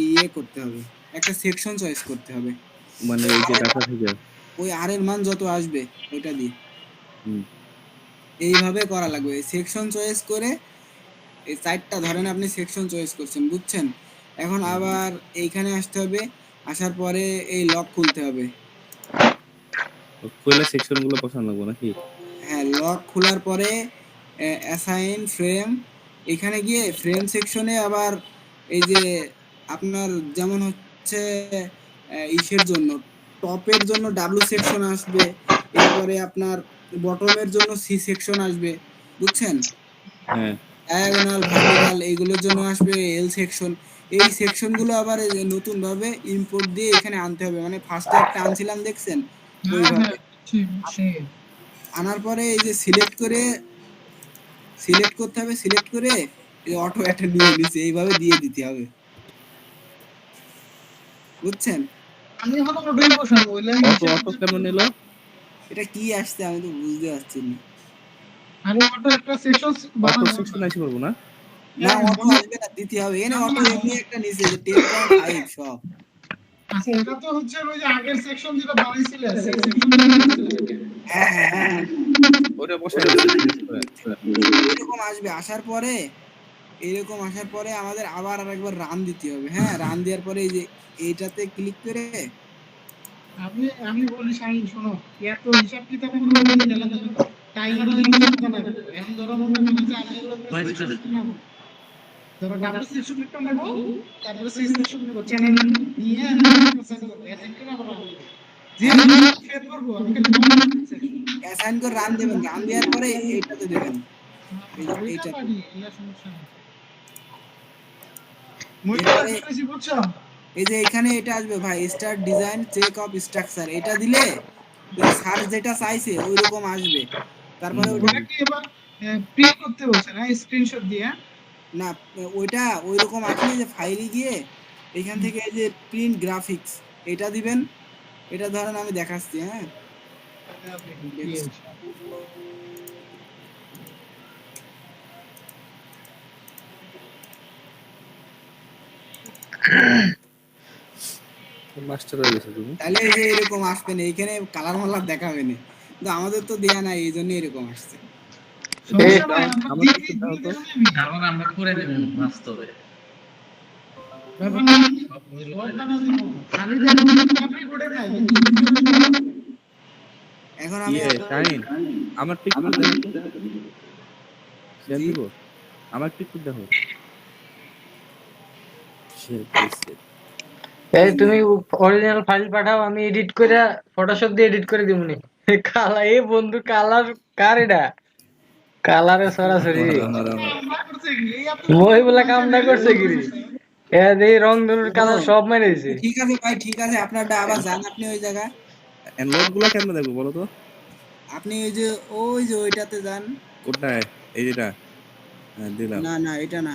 Speaker 1: ইয়ে করতে হবে, একটা সেকশন চয়েস করতে হবে,
Speaker 6: মানে এই যে ডাটা থেকে
Speaker 1: ওই আর এর মান যত আসবে ওইটা দিয়ে এইভাবে করা লাগবে। সেকশন চয়েস করে এই সাইডটা ধরেন আপনি সেকশন চয়েস করছেন, বুঝছেন? এখন আবার এইখানে আসতে হবে, আসার পরে এই লক খুলতে হবে।
Speaker 6: খুলে সেকশনগুলো বসানো লাগবে নাকি?
Speaker 1: হ্যাঁ, লক খোলার পরে অ্যাসাইন ফ্রেম, এখানে গিয়ে ফ্রেম সেকশনে আবার এই যে আপনার যেমন হচ্ছে ইসের জন্য টপের জন্য ডাব্লু সেকশন আসবে, এরপরে আপনার বটমের জন্য সি সেকশন আসবে, বুঝছেন?
Speaker 6: হ্যাঁ
Speaker 1: ডায়াগোনাল ভার্টিক্যাল এইগুলোর জন্য আসবে এল সেকশন। এই সেকশনগুলো আবার এই যে নতুন ভাবে ইম্পোর্ট দিয়ে এখানে আনতে হবে, মানে ফার্স্টে একটা আনছিলাম দেখছেন
Speaker 2: হ্যাঁ
Speaker 1: ওইভাবে
Speaker 2: হ্যাঁ বুঝছি বুঝছি।
Speaker 1: আনার পরে এই যে সিলেক্ট করতে হবে, সিলেক্ট করে এই অটো একটা নিয়ে নিচে এইভাবে দিয়ে দিতে হবে, বুঝছেন?
Speaker 2: আমি এখন ওটাই বসাবো বললাম
Speaker 6: অটো অটো কেন নিল?
Speaker 1: এটা কি আসছে আমি তো বুঝতে পারছি না।
Speaker 2: আমি ওটা একটা সেকশন
Speaker 6: অটো
Speaker 2: বানাবো।
Speaker 6: সেকশন আসতে পারবো না?
Speaker 1: না
Speaker 2: হ্যাঁ,
Speaker 1: অটো আসবে না, দিতে হবে এনে অটো এমনি একটা নিচে যে 10.5 সব।
Speaker 2: আচ্ছা এটা তো হচ্ছে ওই যে আগের সেকশন যেটা বানাইছিলে সেই
Speaker 1: হ্যাঁ হ্যাঁ হ্যাঁ
Speaker 6: ওটা বসাই দিচ্ছি
Speaker 1: এরকম আসবে, এরকম আসার পরে আমাদের আবার আরেকবার রান দিতে হবে। হ্যাঁ, রান দেওয়ার পরে এই যে এইটাতে ক্লিক করে
Speaker 2: আমি বলি শাহিন শোনো, এত হিসাব কিতাব করলে টাইগার এখন ধরো মনে করো যে আমি ধরো ডাবল সেকশন একটা নেব, তারপরে সেই সেকশন নেব চ্যানেল নিয়ে প্রসেস করব, এত করে আবার রান দেব। যে ফেড করব আমি খালি সেকশন
Speaker 1: অ্যাসাইন করে রান দেবেন, রান দেওয়ার পরে এইটাতে দেবেন,
Speaker 2: এইটা
Speaker 1: এইটা
Speaker 2: পারি, এটা সমস্যা নেই। মইটা আসছে বুঝছো?
Speaker 1: এই যে এখানে এটা আসবে ভাই, start design check of structure, এটা দিলে ওই সার্চ যেটা চাইছে ওইরকম আসবে। তারপরে ওটা
Speaker 2: ওটা কি এবার প্রিন্ট করতে বলছে না স্ক্রিনশট দিয়ে?
Speaker 1: না, ওইটা ওইরকম আসলে যে ফাইলে গিয়ে এখান থেকে এই যে প্রিন্ট গ্রাফিক্স এটা দিবেন। এটা ধরেন আমি দেখাচ্ছি, হ্যাঁ
Speaker 6: মাস্টার হয়ে গেছে তুমি।
Speaker 1: তাহলে এই যে এরকম আসবে না, এখানে কালার মালার দেখাবে না, কিন্তু আমাদের তো দেয়া নাই, এই জন্য এরকম আসছে।
Speaker 2: সমস্যা নাই, আমরা
Speaker 6: আমার
Speaker 2: দিই
Speaker 6: কিছু দাও তো।
Speaker 5: কারণ আমরা করে দেব বাস্তবে।
Speaker 2: ব্যাপার না, ওটা না দিব। আমি দেখো আপনি করে নাই।
Speaker 1: এখন আমি
Speaker 6: শাহিন, আমার পিকচার দেখো তো। শেয়ার দিব? আমার পিকচার দেখো। শেয়ার দিছে।
Speaker 4: এই তুমি অরিজিনাল ফাইল পাঠাও, আমি এডিট করে ফটোশপ দিয়ে এডিট করে দিবনি। কালা এই বন্ধু কালার কার এটা? কালারে সরাসরি
Speaker 6: আমার
Speaker 2: আমরা করছে কি এই আপনি
Speaker 4: মই বলে কামটা করছে কি রে? এ দেই রং ধনুর কালার সব মেরে দিছে।
Speaker 1: ঠিক আছে ভাই, ঠিক আছে, আপনারটা আবার যান আপনি ওই জায়গায়,
Speaker 6: নোট গুলা কেমন দেখবো বলো তো?
Speaker 1: আপনি ওই যে ওইটাতে যান।
Speaker 6: কোনটায়? এই যেটা? হ্যাঁ দিলাম।
Speaker 1: না না এটা না,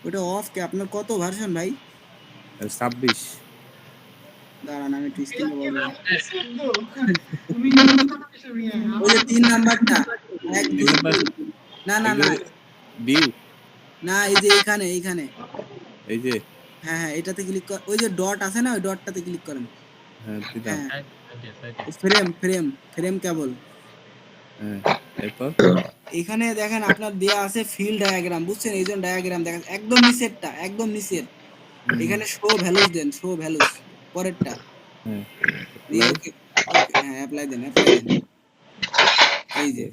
Speaker 1: ওটা অফ কে, আপনার কত ভার্সন ভাই?
Speaker 6: 26।
Speaker 1: দাঁড়ান আমি একটু স্ক্রিনে বলবো।
Speaker 2: তুমি
Speaker 1: ওই যে 3 নাম্বারটা 1 2 না না না
Speaker 6: ভিউ
Speaker 1: না, এই যে এইখানে
Speaker 6: এই যে,
Speaker 1: হ্যাঁ হ্যাঁ এটাতে ক্লিক কর, ওই যে ডট আছে না ওই ডটটাতে ক্লিক করেন।
Speaker 6: হ্যাঁ দিলাম।
Speaker 1: হ্যাঁ ফ্রেম কেবল,
Speaker 6: হ্যাঁ এরপর
Speaker 1: এখানে দেখেন আপনার দেয়া আছে ফিল ডায়াগ্রাম, বুঝছেন? এই যে ডায়াগ্রাম দেখেন একদম নিচেরটা, একদম নিচের, এখানে শো ভ্যালুস দেন, শো ভ্যালুস পরেরটা
Speaker 6: হ্যাঁ
Speaker 1: দিয়ে ওকে হ্যাঁ অ্যাপ্লাই দেন, এই যে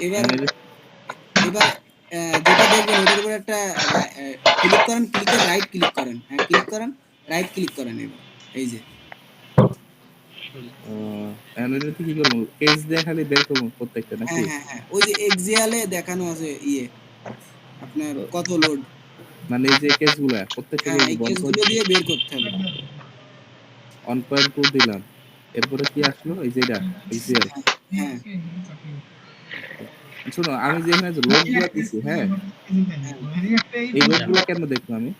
Speaker 1: এবার যেটা দেখবেন ওটার উপর একটা ক্লিক করেন, ক্লিক করে রাইট ক্লিক করেন, হ্যাঁ ক্লিক করেন, রাইট ক্লিক করেন, এবার এই যে
Speaker 6: অ্যানোডেতে কি করবো? পেজ দিয়ে খালি বের করবো প্রত্যেকটা নাকি?
Speaker 1: হ্যাঁ হ্যাঁ হ্যাঁ ওই যে এক্সিয়ালে দেখানো আছে আপনার কত লোড,
Speaker 6: মানে এই যে কেসগুলা প্রত্যেকটা
Speaker 1: হ্যাঁ এই কেসগুলো দিয়ে বের করতে হবে।
Speaker 6: 1.2 দিলাম। এরপরে কি আসলো? এই যে এটা এক্সিএল।
Speaker 1: হ্যাঁ
Speaker 6: শোনো, আমি যে এখানে লোড গুলা দিছি, হ্যাঁ এই লোড গুলা কেন দেখবো আমি?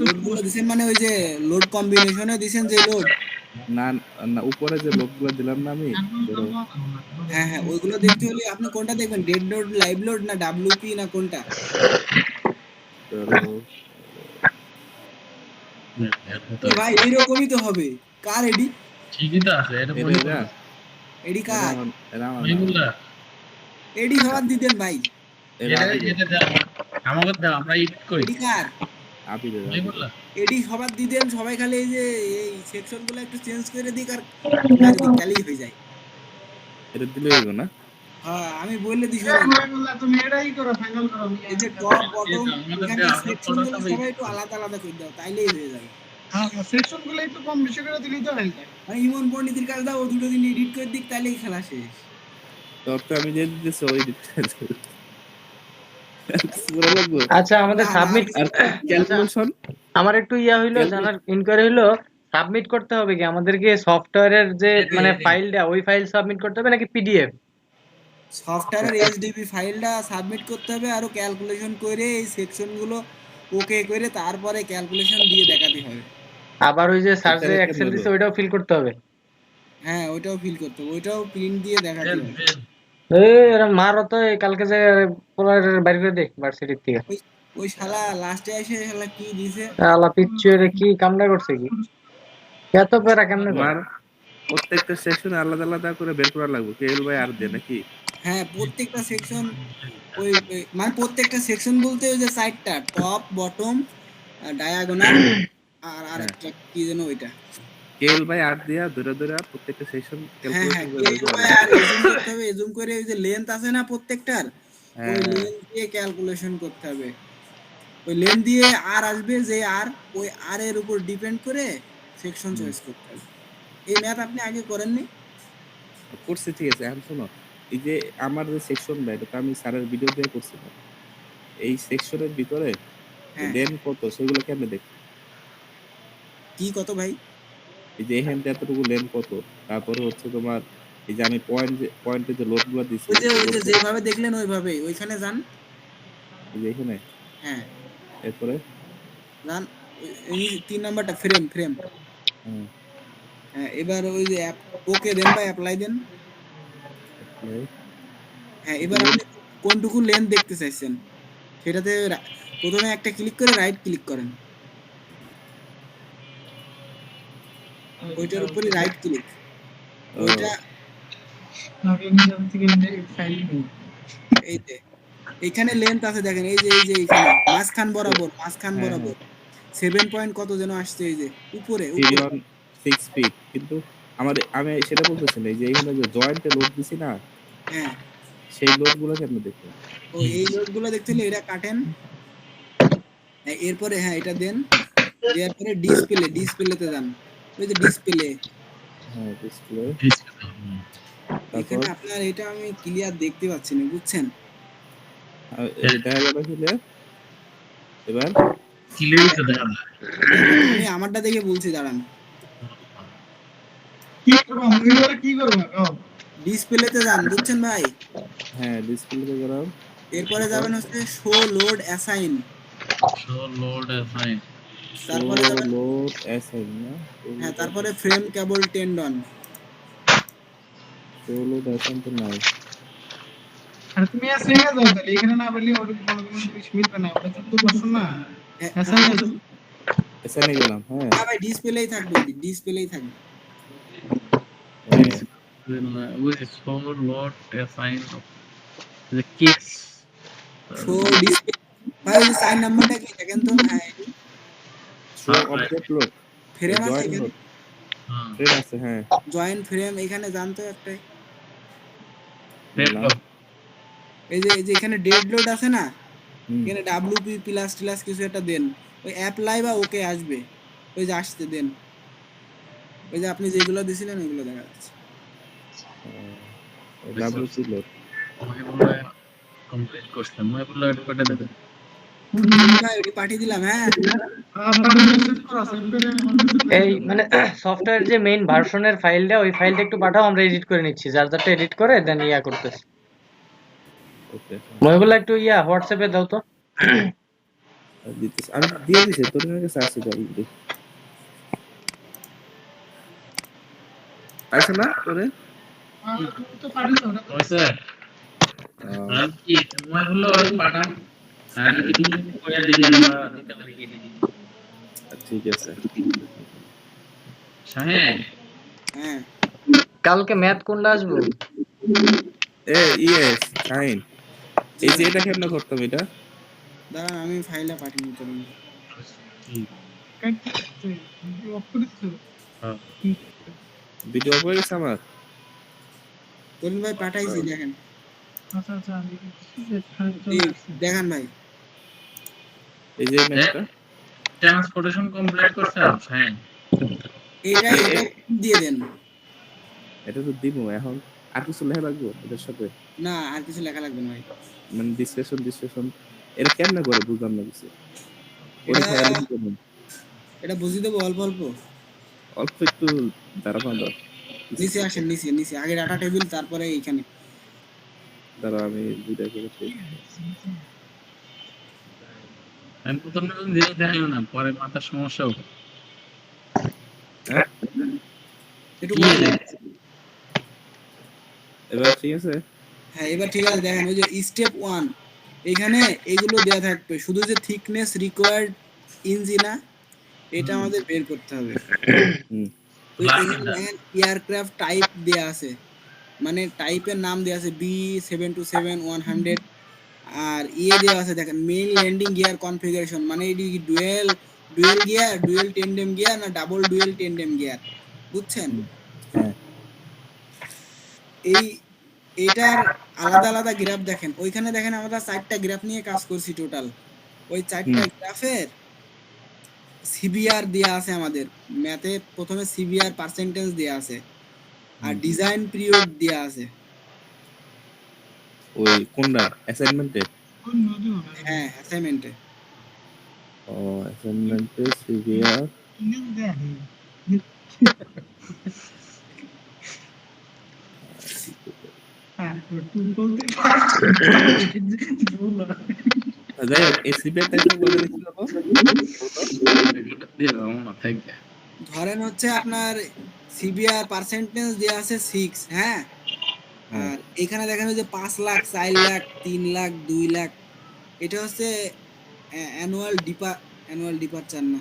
Speaker 1: লোডগুলো দিছেন মানে ওই যে লোড কম্বিনেশনে দিছেন যে লোড,
Speaker 6: না না, উপরে যে লোড গুলা দিলাম না আমি, ধরো
Speaker 1: হ্যাঁ হ্যাঁ ওইগুলো দেখতে হলে আপনি কোনটা দেখবেন, ডেড লোড, লাইভ লোড না ডাব্লিউপি না কোনটা?
Speaker 6: ধরো
Speaker 1: তো ভাই এরকমই তো হবে, কার এডি?
Speaker 5: ঠিকই তো আছে, এটা
Speaker 6: এটা
Speaker 5: মনে
Speaker 6: এটা
Speaker 1: এডি কার?
Speaker 6: এটা আমার
Speaker 5: মহিবুল্লাহ
Speaker 1: এডি হওয়ার দিতেন ভাই,
Speaker 5: এটা দাও, আমাকে দাও, আমরা এডিট করি।
Speaker 1: এডি কার?
Speaker 6: আপি দে
Speaker 5: মহিবুল্লাহ
Speaker 1: এডি হবার দিতেন, সবাই খালি এই যে এই সেকশন গুলো একটু চেঞ্জ করে দিক আর তাহলেই হয়ে যায়।
Speaker 6: এটা দিলে হইব না?
Speaker 1: হ্যাঁ আমি বললে দিই
Speaker 2: এ
Speaker 1: শোনেন,
Speaker 2: বললা তুমি এটাই করো, ফাইনাল করো।
Speaker 1: এই যে টপ বটম
Speaker 5: আমাদের
Speaker 1: এখানে
Speaker 5: আপলোড
Speaker 1: সেকশন
Speaker 5: করা
Speaker 1: গুলো
Speaker 5: হবে।
Speaker 1: সবাই একটু আলাদা আলাদা করে দাও, তাইলেই হয়ে যাবে।
Speaker 2: হ্যাঁ, সেকশন গুলো একটু কম বেশি করে দিলেই তো হয়ে যায়।
Speaker 1: মানে ইমন পণ্ডিতের কাছে দাও, ও দুটো দিন এডিট করে দিক, তাইলেই খেলা শেষ।
Speaker 6: তোর তো আমি যে দিতেছি ওই পুরো লাগবো।
Speaker 4: আচ্ছা আমাদের
Speaker 1: না না
Speaker 4: সাবমিট,
Speaker 6: আর ক্যালকুলেশন
Speaker 4: আমার একটু ইয়া হইলো জানার ইনকোয়ারি হইলো, সাবমিট করতে হবে কি আমাদেরকে সফটওয়্যারের যে মানে ফাইলটা, ওই ফাইল সাবমিট করতে হবে নাকি পিডিএফ?
Speaker 1: সফটওয়্যারের এইচডিবি ফাইলটা সাবমিট করতে হবে, আরো ক্যালকুলেশন করে এই সেকশন গুলো ওকে করে তারপরে ক্যালকুলেশন দিয়ে দেখাতে হবে।
Speaker 4: আবার ওই যে সার্চে
Speaker 6: এটা
Speaker 4: এক্সেল
Speaker 6: কেমন
Speaker 4: দিছে ওইটাও ফিল করতে হবে?
Speaker 1: হ্যাঁ ওইটাও ফিল করতে হবে, ওইটাও প্রিন্ট দিয়ে দেখাতে হবে।
Speaker 4: এরা মারো তো, এই কালকে যে পোলার বাইর করে দে ভার্সিটির থেকে।
Speaker 1: ওই ওই শালা লাস্টে এসে শালা কি দিছে,
Speaker 4: আলা পিচ্ছু এর কি কামড়া করছে কি, এত পেরা কেমনে করে?
Speaker 6: আমার প্রত্যেকটা সেকশনে আলাদা আলাদা করে বের করা লাগবে, কেএল ভাই আর দে নাকি?
Speaker 1: হ্যাঁ প্রত্যেকটা সেকশন মানে প্রত্যেকটা সেকশন বলতে ওই যে সাইডটা টপ বটম ডায়াগোনাল আর আরেকটা কি যেন ওইটা।
Speaker 6: কেএল ভাই আর দিয়া ধরে ধরে প্রত্যেকটা সেকশন
Speaker 1: হ্যাঁ হ্যাঁ
Speaker 6: ক্যালকুলেশন করে বের করা
Speaker 1: আর
Speaker 6: লাগবে।
Speaker 1: এজুম করতে হবে, এজুম করে ওই যে লেন্থ আছে না প্রত্যেকটার, ওই
Speaker 6: হ্যাঁ
Speaker 1: লেন্থ দিয়ে ক্যালকুলেশন করতে হবে। ওই লেন্থ দিয়ে আর আসবে যে আর, ওই আর এর উপর ডিপেন্ড করে সেকশন চয়েস করতে হবে। এই ম্যাথ আপনি আগে করেননি?
Speaker 6: করছি, ঠিক আছে। এখন শোনো, এই যে আমার যে সেকশনটা, এটা তো আমি স্যারের ভিডিও দিয়ে করছিলাম। এই সেকশনের ভিতরে
Speaker 1: হ্যাঁ
Speaker 6: লেন কত সেগুলো কেমনে দেখ?
Speaker 1: কি কত ভাই?
Speaker 6: এই যে এখান থেকে এতটুকু লেন কত, তারপরে হচ্ছে তোমার এই যে আমি পয়েন্টে যে লোডগুলো দিছি,
Speaker 1: ওই যে
Speaker 6: লোড
Speaker 1: যেভাবে দেখলেন ওইভাবে ওইখানে যান।
Speaker 6: এই যে এখানে,
Speaker 1: হ্যাঁ
Speaker 6: এরপরে
Speaker 1: যান, এই 3 নাম্বারটা ফ্রেম ফ্রেম।
Speaker 6: হ্যাঁ,
Speaker 1: হ্যাঁ এবার ওই যে ওকে দেন বা অ্যাপ্লাই দেন।
Speaker 6: apply,
Speaker 1: হ্যাঁ এবার আপনি কোনটুকু লেন্থ দেখতে চাইছেন সেটাতে প্রথমে একটা ক্লিক করে রাইট ক্লিক করেন, ওইটার উপরে রাইট ক্লিক,
Speaker 6: ও,
Speaker 1: ওইটা
Speaker 2: আমি নিজে থেকে ফাইল নেই।
Speaker 1: এই যে এখানে লেন্থ আছে দেখেন, এই যে এখানে মাঝখান বরাবর
Speaker 6: হ্যাঁ,
Speaker 1: বরাবর 7 পয়েন্ট কত যেন আসছে, এই যে উপরে
Speaker 6: 3 ফিট। কিন্তু আমি সেটা বলতেছি না, এই যে এখানে যে জয়েন্টে লোড দিছি না,
Speaker 1: হ্যাঁ
Speaker 6: সেই লোডগুলো কেমনে দেখবো?
Speaker 1: ও এই লোডগুলো দেখতে হলে এটা কাটেন। হ্যাঁ, এরপরে হ্যাঁ এটা দেন, দেওয়ার পরে ডিসপ্লেতে যান, ওই যে ডিসপ্লে,
Speaker 6: হ্যাঁ, ডিসপ্লে। তারপর
Speaker 1: এখানে আপনার এটা আমি ক্লিয়ার দেখতে পাচ্ছি না, বুঝছেন?
Speaker 6: দেখা গেল হলে এবার
Speaker 5: ক্লিয়ার তো দেখা যায়।
Speaker 1: আমি আমারটা দেখে বলছি, দাঁড়ান।
Speaker 2: কি করবো আমি এবারে, কি করবো?
Speaker 1: ডিসপ্লেতে যান, বুঝছেন ভাই?
Speaker 6: হ্যাঁ, ডিসপ্লেতে গেলাম।
Speaker 1: এরপরে যাবেন হচ্ছে show load assign,
Speaker 5: show load assign.
Speaker 1: তারপরে যাবেন
Speaker 6: লোড অ্যাসাইন না,
Speaker 1: হ্যাঁ, তারপরে ফ্রেম কেবল টেন্ডন।
Speaker 6: শো লোড অ্যাসাইন তো নাই।
Speaker 2: আর তুমি এসে যাও তাহলে, এখানে না বললে ওর কোনো মিলবে না, ওটা তো বসো না। এসে যাও।
Speaker 6: অ্যাসাইনে গেলাম। হ্যাঁ,
Speaker 1: হ্যাঁ ভাই ডিসপ্লেই থাকবে, ডিসপ্লেই থাকবে।
Speaker 5: ওই যে show load assign the kids
Speaker 1: show display ভাই, ওই যে সাইন নাম্বারটা কি দেখেন তো? হ্যাঁ
Speaker 6: শো অবজেক্ট লোড,
Speaker 1: ফ্রেম আছে
Speaker 6: জয়েন্ট
Speaker 1: এখানে,
Speaker 6: লোড, ফ্রেম আছে। হ্যাঁ,
Speaker 1: জয়েন্ট ফ্রেম এখানে যান তো একটাই,
Speaker 6: গেলাম।
Speaker 1: এই যে এখানে ডেড লোড আছে না,
Speaker 6: হুম,
Speaker 1: এখানে ডাব্লিউপি প্লাস টিলাস কিছু একটা দেন, ওই অ্যাপ্লাই বা ওকে আসবে, ওই যে আসতে দেন, ওই যে আপনি যেগুলো দিছিলেন ওইগুলো দেখা যাচ্ছে।
Speaker 6: WC load.
Speaker 5: আমাকে বললো কমপ্লিট করছে, মই বললো এটা করে দেবে।
Speaker 1: ভাই ওটি পাঠিয়ে দিলাম। হ্যাঁ
Speaker 4: এই মানে সফটওয়্যার যে মেইন ভার্সনের ফাইলটা, ওই ফাইলটা একটু পাঠাও, আমরা এডিট করে নিচ্ছি, যার যারটা এডিট করে দেন ইয়া করতেছি।
Speaker 6: ওকে,
Speaker 4: মহিবুল্লাহ একটু ইয়া হোয়াটসঅ্যাপে দাও তো।
Speaker 6: দিতেছি আমি, দিয়ে দিছি তোর কাছে আছে অলরেডি। পাইছ না তোরে?
Speaker 2: তো পারি তো না।
Speaker 5: হইছে আর কি মই বললো পাঠান আর কি করে দিই আমরা দিতে পারি কি দিই।
Speaker 6: ঠিক আছে।
Speaker 5: শাহেদ
Speaker 1: হ্যাঁ
Speaker 4: কালকে ম্যাথ কোনটা আসবো?
Speaker 6: Yes fine. এই যে এটা কেমনে করতাম এটা?
Speaker 1: দাঁড়ান আমি ফাইলটা পাঠিয়ে দিতে পারি।
Speaker 2: অফ করে দিছো।
Speaker 5: হ্যাঁ
Speaker 6: ভিডিও হয়ে গেছে আমার।
Speaker 1: তরুণ ভাই পাঠাইছি দেখেন,
Speaker 2: আচ্ছা আচ্ছা আমি এখানে
Speaker 1: এই
Speaker 2: চলে আসছি।
Speaker 1: দেখেন ভাই,
Speaker 6: এই যে ম্যাচটা
Speaker 5: ট্রান্সপোর্টেশন কমপ্লিট করছে হ্যাঁ
Speaker 1: এটা এটা দিয়ে দেন।
Speaker 6: এটা তো দিব এখন, আর কিছু লেখা লাগবে এটার সাথে,
Speaker 1: না আর কিছু লেখা লাগবে না ভাই।
Speaker 6: মানে ডিসক্রিপশন এটা কেমনে করে বুঝলাম না কিছু, ওরে
Speaker 1: এটা
Speaker 6: খেয়াল করুন
Speaker 1: এটা বুঝিয়ে দেবো অল্প অল্প।
Speaker 6: অল্প একটু দাঁড়া পাঁদা
Speaker 1: নিচে আসেন, নিচে নিচে আগে ডাটা টেবিল, তারপরে এইখানে।
Speaker 6: দাঁড়া আমি দুইটা করে পেয়ে
Speaker 5: আমি প্রথম নতুন জিনিস দেখাইও না, পরে মাথার সমস্যা হবে।
Speaker 6: হ্যাঁ
Speaker 1: একটু
Speaker 5: কি
Speaker 1: বলেন।
Speaker 5: রে?
Speaker 6: এবার ঠিক আছে।
Speaker 1: হ্যাঁ এবার ঠিক আছে, দেখেন ওই যে স্টেপ 1 এখানে এইগুলো দেয়া থাকবে, শুধু যে থিকনেস রিকোয়ার্ড ইঞ্চি না, এটা আমাদের বের করতে হবে।
Speaker 6: হুম
Speaker 1: তো এখানে দেখেন এয়ারক্রাফট টাইপ দেয়া আছে, মানে টাইপের নাম দেয়া আছে B727-100, আর দেয়া আছে দেখেন মেইন ল্যান্ডিং গিয়ার কনফিগারেশন, মানে এটি dual gear, dual tandem gear না ডাবল ডুয়েল টেন্ডেম গিয়ার, বুঝছেন?
Speaker 6: হ্যাঁ
Speaker 1: এই এটার আলাদা আলাদা গ্রাফ দেখেন, ওইখানে দেখেন আমরা 4টা গ্রাফ নিয়ে কাজ করছি টোটাল। ওই 4টা গ্রাফের সিবিআর দেয়া আছে আমাদের ম্যাথে, প্রথমে সিবিআর পার্সেন্টেজ দেয়া আছে, আর ডিজাইন পিরিয়ড দেয়া আছে।
Speaker 6: ওই কোনটা অ্যাসাইনমেন্টে?
Speaker 2: কোন নদী হবে?
Speaker 1: হ্যাঁ অ্যাসাইনমেন্টে।
Speaker 6: ও অ্যাসাইনমেন্টে সিভিআর
Speaker 2: ইংলিশ দেখে। হ্যাঁ তুই বলতে ভুল হয়।
Speaker 6: যাই হোক এই সিভিআর টাইপটা বলে লিখছিল তো
Speaker 5: দিয়ে দাও মাথায় গিয়া।
Speaker 1: ধরেন হচ্ছে আপনার সিবিআর পার্সেন্টেজ দেয়া আছে 6, হ্যাঁ, আর এখানে দেখেন ওই যে 5 লাখ, 4 লাখ, 3 লাখ, 2 লাখ, এটা হচ্ছে অ্যানুয়াল ডিপারচার না,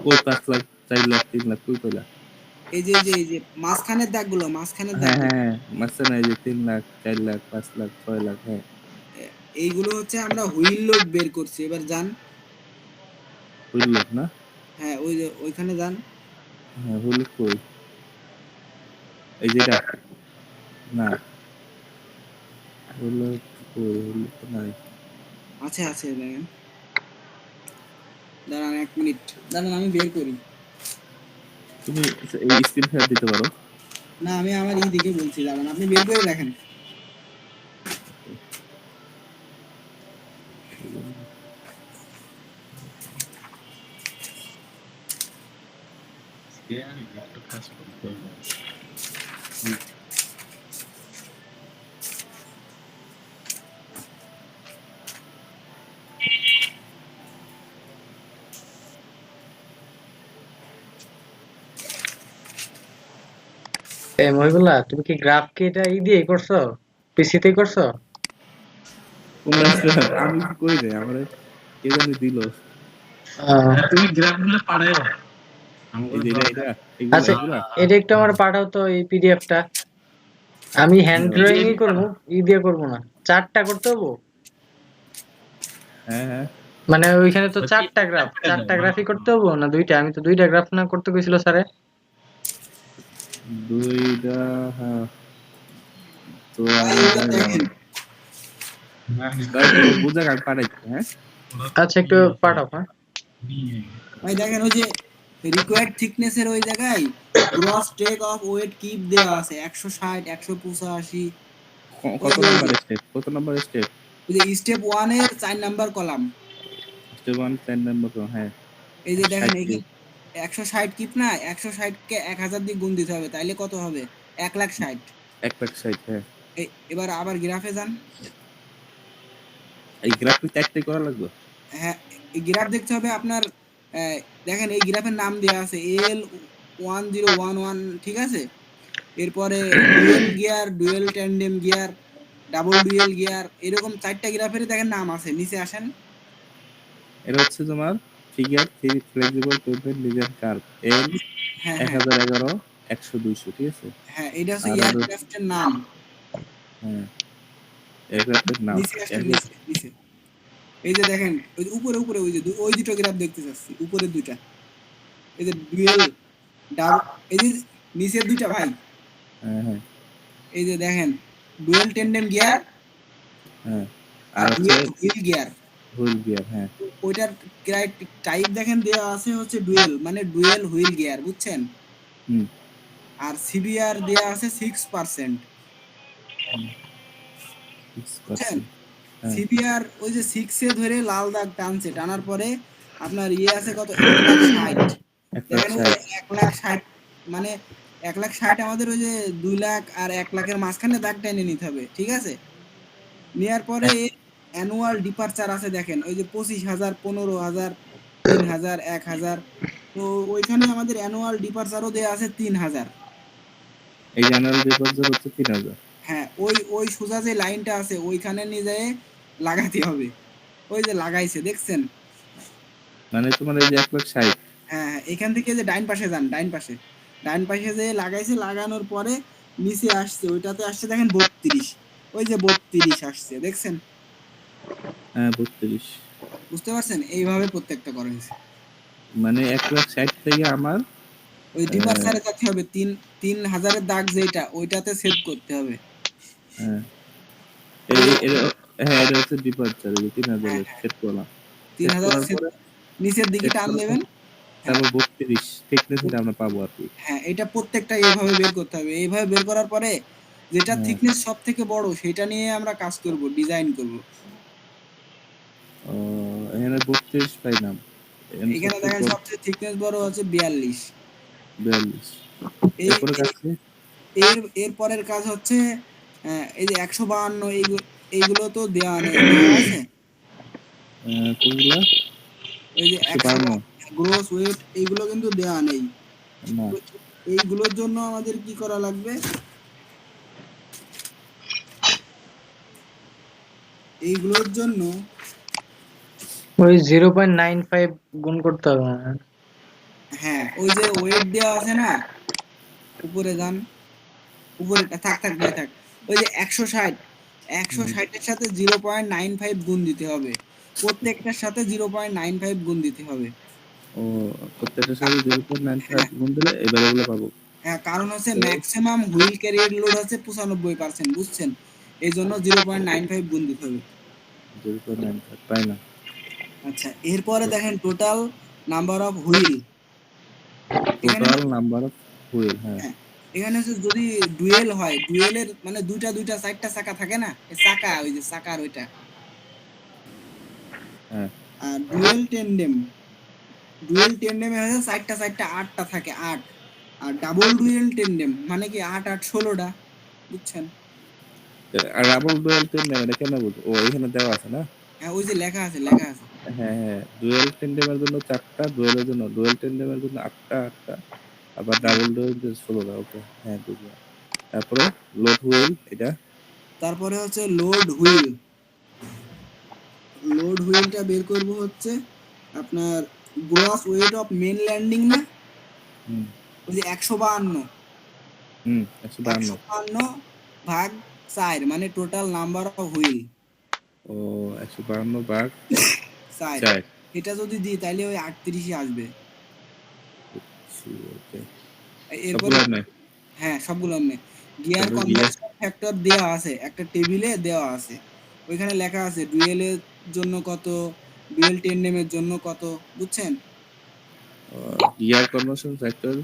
Speaker 6: ওই 5 লাখ 4 লাখ 3 লাখ কই কইলা?
Speaker 1: এই যে মাঝখানের দাগগুলো, মাঝখানের
Speaker 6: হ্যাঁ
Speaker 1: দাগ,
Speaker 6: হ্যাঁ মাঝখানে এই যে 3 লাখ 4 লাখ 5 লাখ 6 লাখ হ্যাঁ
Speaker 1: এইগুলো হচ্ছে আমরা হুইল লোড বের করছি। এবার যান,
Speaker 6: হুইল লোড না?
Speaker 1: হ্যাঁ ওই যে ওইখানে যান,
Speaker 6: হ্যাঁ হুইল কই? এই যেটা না হুইল লোড কই? হুইল তো নাই।
Speaker 1: আছে আছে দেখেন, দাঁড়ান 1 মিনিট, দাঁড়ান আমি বের করি।
Speaker 6: তুমি এই স্ক্রিন শেয়ার দিতে পারো?
Speaker 1: না আমি আমার এই দিকে বলছি, দাঁড়ান আপনি বের করে দেখেন।
Speaker 5: একটু কাজ করতে হবে।
Speaker 4: এই মহিবুল্লাহ, তুমি কি গ্রাফ কি এটা দিয়ে করছো, পিসিতে করছো?
Speaker 6: কোন রাস্তা আমি কি কই রে আমারে কে জানি দিল
Speaker 5: তুমি গ্রাফগুলো পাঠাও
Speaker 6: এই যে এটা
Speaker 4: আচ্ছা
Speaker 6: এগুলা
Speaker 4: এটা একটু আমার পাঠাও তো, এই পিডিএফটা। আমি হ্যান্ড ড্রয়িং করবো, দিয়ে করবো না। 4টা করতে হবো,
Speaker 6: হ্যাঁ হ্যাঁ
Speaker 4: মানে ওইখানে তো 4টা গ্রাফ, 4টা গ্রাফই করতে হবো না 2টা? আমি তো 2টা গ্রাফ না করতে কইছিল স্যারে।
Speaker 6: দুইটা হ্যাঁ তো
Speaker 1: দেখেন
Speaker 6: বুঝা গান পাঠাইছি হ্যাঁ
Speaker 4: আচ্ছা একটু পাঠাও। হ্যাঁ
Speaker 1: ভাই দেখেন ওই যে রিকোয়ার্ড থিকনেসের ওই জায়গায় gross take off weight keep দেওয়া আছে 160, 185।
Speaker 6: কত নাম্বার স্টেপ
Speaker 1: ওই যে স্টেপ 1 এর 4 নাম্বার কলাম,
Speaker 6: স্টেপ 1 10 নাম্বার হ্যাঁ
Speaker 1: এই যে দেখেন এই 160 কিপ না, 160 কে 1000 দিয়ে গুণ দিতে হবে, তাইলে কত হবে? 1,60,000।
Speaker 6: 1,60,000 হ্যাঁ
Speaker 1: এবার আবার গ্রাফে যান,
Speaker 6: এই গ্রাফিক একটাই করা লাগবে
Speaker 1: হ্যাঁ এই গ্রাফ দেখতে হবে আপনার। দেখেন এই গ্রাফের নাম দেওয়া আছে L1011, ঠিক আছে? এরপরে dual gear, dual tandem gear, double dual gear, এরকম 4টা গ্রাফের দেখেন নাম আছে। নিচে আসেন,
Speaker 6: এটা হচ্ছে তোমার figure 3 flexible pavement design curve L
Speaker 1: হ্যাঁ
Speaker 6: 1011 100 200 ঠিক আছে
Speaker 1: হ্যাঁ এটা হচ্ছে এয়ারক্রাফটের নাম।
Speaker 6: হ্যাঁ এয়ারক্রাফটের নাম
Speaker 1: নিচে আসেন, নিচে এই যে দেখেন ওই যে উপরে উপরে ওই যে ওই দুটো গ্রাফ দেখতে চাচ্ছি, উপরের দুইটা, এই যে ডুয়েল ডাবল, এই যে নিচের দুইটা ভাই,
Speaker 6: হ্যাঁ হ্যাঁ
Speaker 1: এই যে দেখেন ডুয়েল টেন্ডেম গিয়ার
Speaker 6: হ্যাঁ,
Speaker 1: আর
Speaker 6: আর হচ্ছে
Speaker 1: dual wheel gear.
Speaker 6: Wheel gear. হ্যাঁ,
Speaker 1: ওইটার টাইপ দেখেন দেওয়া আছে হচ্ছে ডুয়েল, মানে ডুয়েল হুইল গিয়ার, বুঝছেন?
Speaker 6: হুম,
Speaker 1: আর সিবিআর দেওয়া আছে 6%, বুঝছেন?
Speaker 6: 6%। হ্যাঁ,
Speaker 1: সিবিআর ওই যে 6 ধরে লাল দাগ টানছে, টানার পরে আপনার ইয়ে আছে কত 1,60,000।
Speaker 6: 1,60,000।
Speaker 1: দেখেন ওই যে 1,60,000, মানে 1,60,000 আমাদের ওই যে 2 লাখ আর 1 লাখের মাঝখানে দাগ টেনে নিতে হবে, ঠিক আছে? নেওয়ার পরে অ্যানুয়াল ডিপারচার আছে দেখেন, ওই যে 25,000, 15,000, 3,000, 1,000। তো ওইখানে আমাদের অ্যানুয়াল ডিপারচারও দেওয়া আছে 3,000।
Speaker 6: এই জানুয়ারি ডিপোজিট হচ্ছে 3,000।
Speaker 1: হ্যাঁ, ওই ওই সোজা যে লাইনটা আছে ওইখানে নিয়ে যেয়ে লাগাতে হবে। ওই যে লাগাইছে দেখছেন?
Speaker 6: মানে তোমার এই যে 1,60,000।
Speaker 1: হ্যাঁ হ্যাঁ, এখান থেকে যে ডাইন পাশে যান, ডাইন পাশে যে লাগাইছে, লাগানোর পরে নিচে আসছে, ওইটাতে আসছে দেখেন 32। ওই যে 32 আসছে দেখছেন?
Speaker 6: হ্যাঁ, 32।
Speaker 1: বুঝতে পারছেন? এইভাবে প্রত্যেকটা করা হয়েছে।
Speaker 6: মানে 1,60,000 থেকে আমার
Speaker 1: ওই ডিপারচারে যেতে হবে 3,000-এর দাগ যেটা ওইটাতে সেভ করতে হবে।
Speaker 6: হ্যাঁ,
Speaker 1: ওই যে
Speaker 6: হ্যাঁ, এটা হচ্ছে ডিপারচার, এই যে 3,000
Speaker 1: হ্যাঁ
Speaker 6: এর
Speaker 1: হ্যাঁ,
Speaker 6: সেট করলাম। সেট
Speaker 1: 3,000
Speaker 6: করার
Speaker 1: সেভ
Speaker 6: পরে
Speaker 1: নিচের দিকে
Speaker 6: সেট
Speaker 1: টান
Speaker 6: করার
Speaker 1: দেবেন। হ্যাঁ,
Speaker 6: তারপর 32 থিকনেস এটা আমরা পাবো আর কি।
Speaker 1: হ্যাঁ, এটা প্রত্যেকটা এইভাবে বের করতে হবে। এইভাবে বের করার পরে যেটা
Speaker 6: হ্যাঁ।
Speaker 1: থিকনেস সব থেকে বড় সেটা নিয়ে আমরা কাজ করব, ডিজাইন করব।
Speaker 6: ও, এখানে 32 পাইলাম।
Speaker 1: এখানে দেখেন সবচেয়ে থিকনেস বড় হচ্ছে 42।
Speaker 6: 42।
Speaker 1: এই
Speaker 6: এরপরে কাছে
Speaker 1: এর এর পরের কাজ হচ্ছে এই যে 152, এইগুলো তো দেওয়া নেই, দেওয়া আছে?
Speaker 6: কোনগুলা?
Speaker 1: ওই যে
Speaker 6: 152
Speaker 1: গ্রোস ওয়েট এইগুলো কিন্তু দেওয়া নেই।
Speaker 6: না।
Speaker 1: তো এইগুলোর জন্য আমাদের কি করা লাগবে? এইগুলোর জন্য
Speaker 4: ওই 0.95 গুণ করতে হবে মনে হয়।
Speaker 1: হ্যাঁ, ওই যে ওয়েট দেওয়া আছে না, উপরে যান, উপরে থাক থাক ভাই থাক। ওই যে 160, 160-এর সাথে 0.95 গুণ দিতে হবে। প্রত্যেকটার সাথে 0.95 গুণ দিতে হবে।
Speaker 6: ও, প্রত্যেকটার সাথে 0.95
Speaker 1: হ্যাঁ
Speaker 6: গুণ দিলে এই ভ্যালুগুলো পাবো।
Speaker 1: হ্যাঁ, কারণ হচ্ছে ম্যাক্সিমাম হুইল ক্যারিয়ার লোড হচ্ছে 95%, বুঝছেন? এই জন্য 0.95 গুণ দিতে হবে।
Speaker 6: 0.95 পাই না।
Speaker 1: আচ্ছা, এরপরে দেখেন টোটাল নাম্বার অফ হুইল। এখানে
Speaker 6: টোটাল নাম্বার অফ হুইল। হ্যাঁ,
Speaker 1: হ্যাঁ, এখানে হচ্ছে যদি ডুয়েল হয়, ডুয়েলের মানে দুইটা দুইটা চারটা চাকা থাকে না, এই চাকা, ওই যে চাকার ওইটা।
Speaker 6: হ্যাঁ,
Speaker 1: আর ডুয়েল টেন্ডেমে হচ্ছে চারটা চারটা 8টা থাকে, 8। আর ডাবল ডুয়েল টেন্ডেম মানে কি 8 8 16টা, বুঝছেন?
Speaker 6: আর ডাবল ডুয়েল টেন্ডেম এটা কেন বলবো? ও, এখানে দেওয়া আছে না?
Speaker 1: হ্যাঁ, ওই যে লেখা আছে, লেখা আছে।
Speaker 6: হ্যাঁ, হ্যাঁ, ডুয়েল টেন্ডেমের জন্য 4টা, ডুয়েলের জন্য ডুয়েল টেন্ডেমের জন্য 8টা 8টা, আবার ডাবল ডুয়েল 16টা। ওকে, হ্যাঁ বুঝলাম। তারপরে লোড হুইল এটা।
Speaker 1: তারপরে হচ্ছে লোড হুইল। লোড হুইলটা বের করব হচ্ছে আপনার gross weight of main landing না,
Speaker 6: হুম,
Speaker 1: ওই যে 152,
Speaker 6: 152।
Speaker 1: 152 ভাগ 4 মানে টোটাল নাম্বার অফ হুইল
Speaker 6: ও, 152 ভাগ
Speaker 1: 4।
Speaker 6: 4।
Speaker 1: এটা যদি দিই তাহলে ওই 38-ই আসবে।
Speaker 6: ওকে,
Speaker 1: এরপরে
Speaker 6: সবগুলো নেই।
Speaker 1: হ্যাঁ, সবগুলো নেই। গিয়ার
Speaker 6: তারপরে গিয়ার।
Speaker 1: কনভার্সন ফ্যাক্টর দেওয়া আছে, একটা টেবিলে দেওয়া আছে। ওইখানে লেখা আছে ডুয়েলের জন্য কত, ডুয়েল টেন্ডেমের জন্য কত, বুঝছেন?
Speaker 6: গিয়ার কনভার্সন ফ্যাক্টর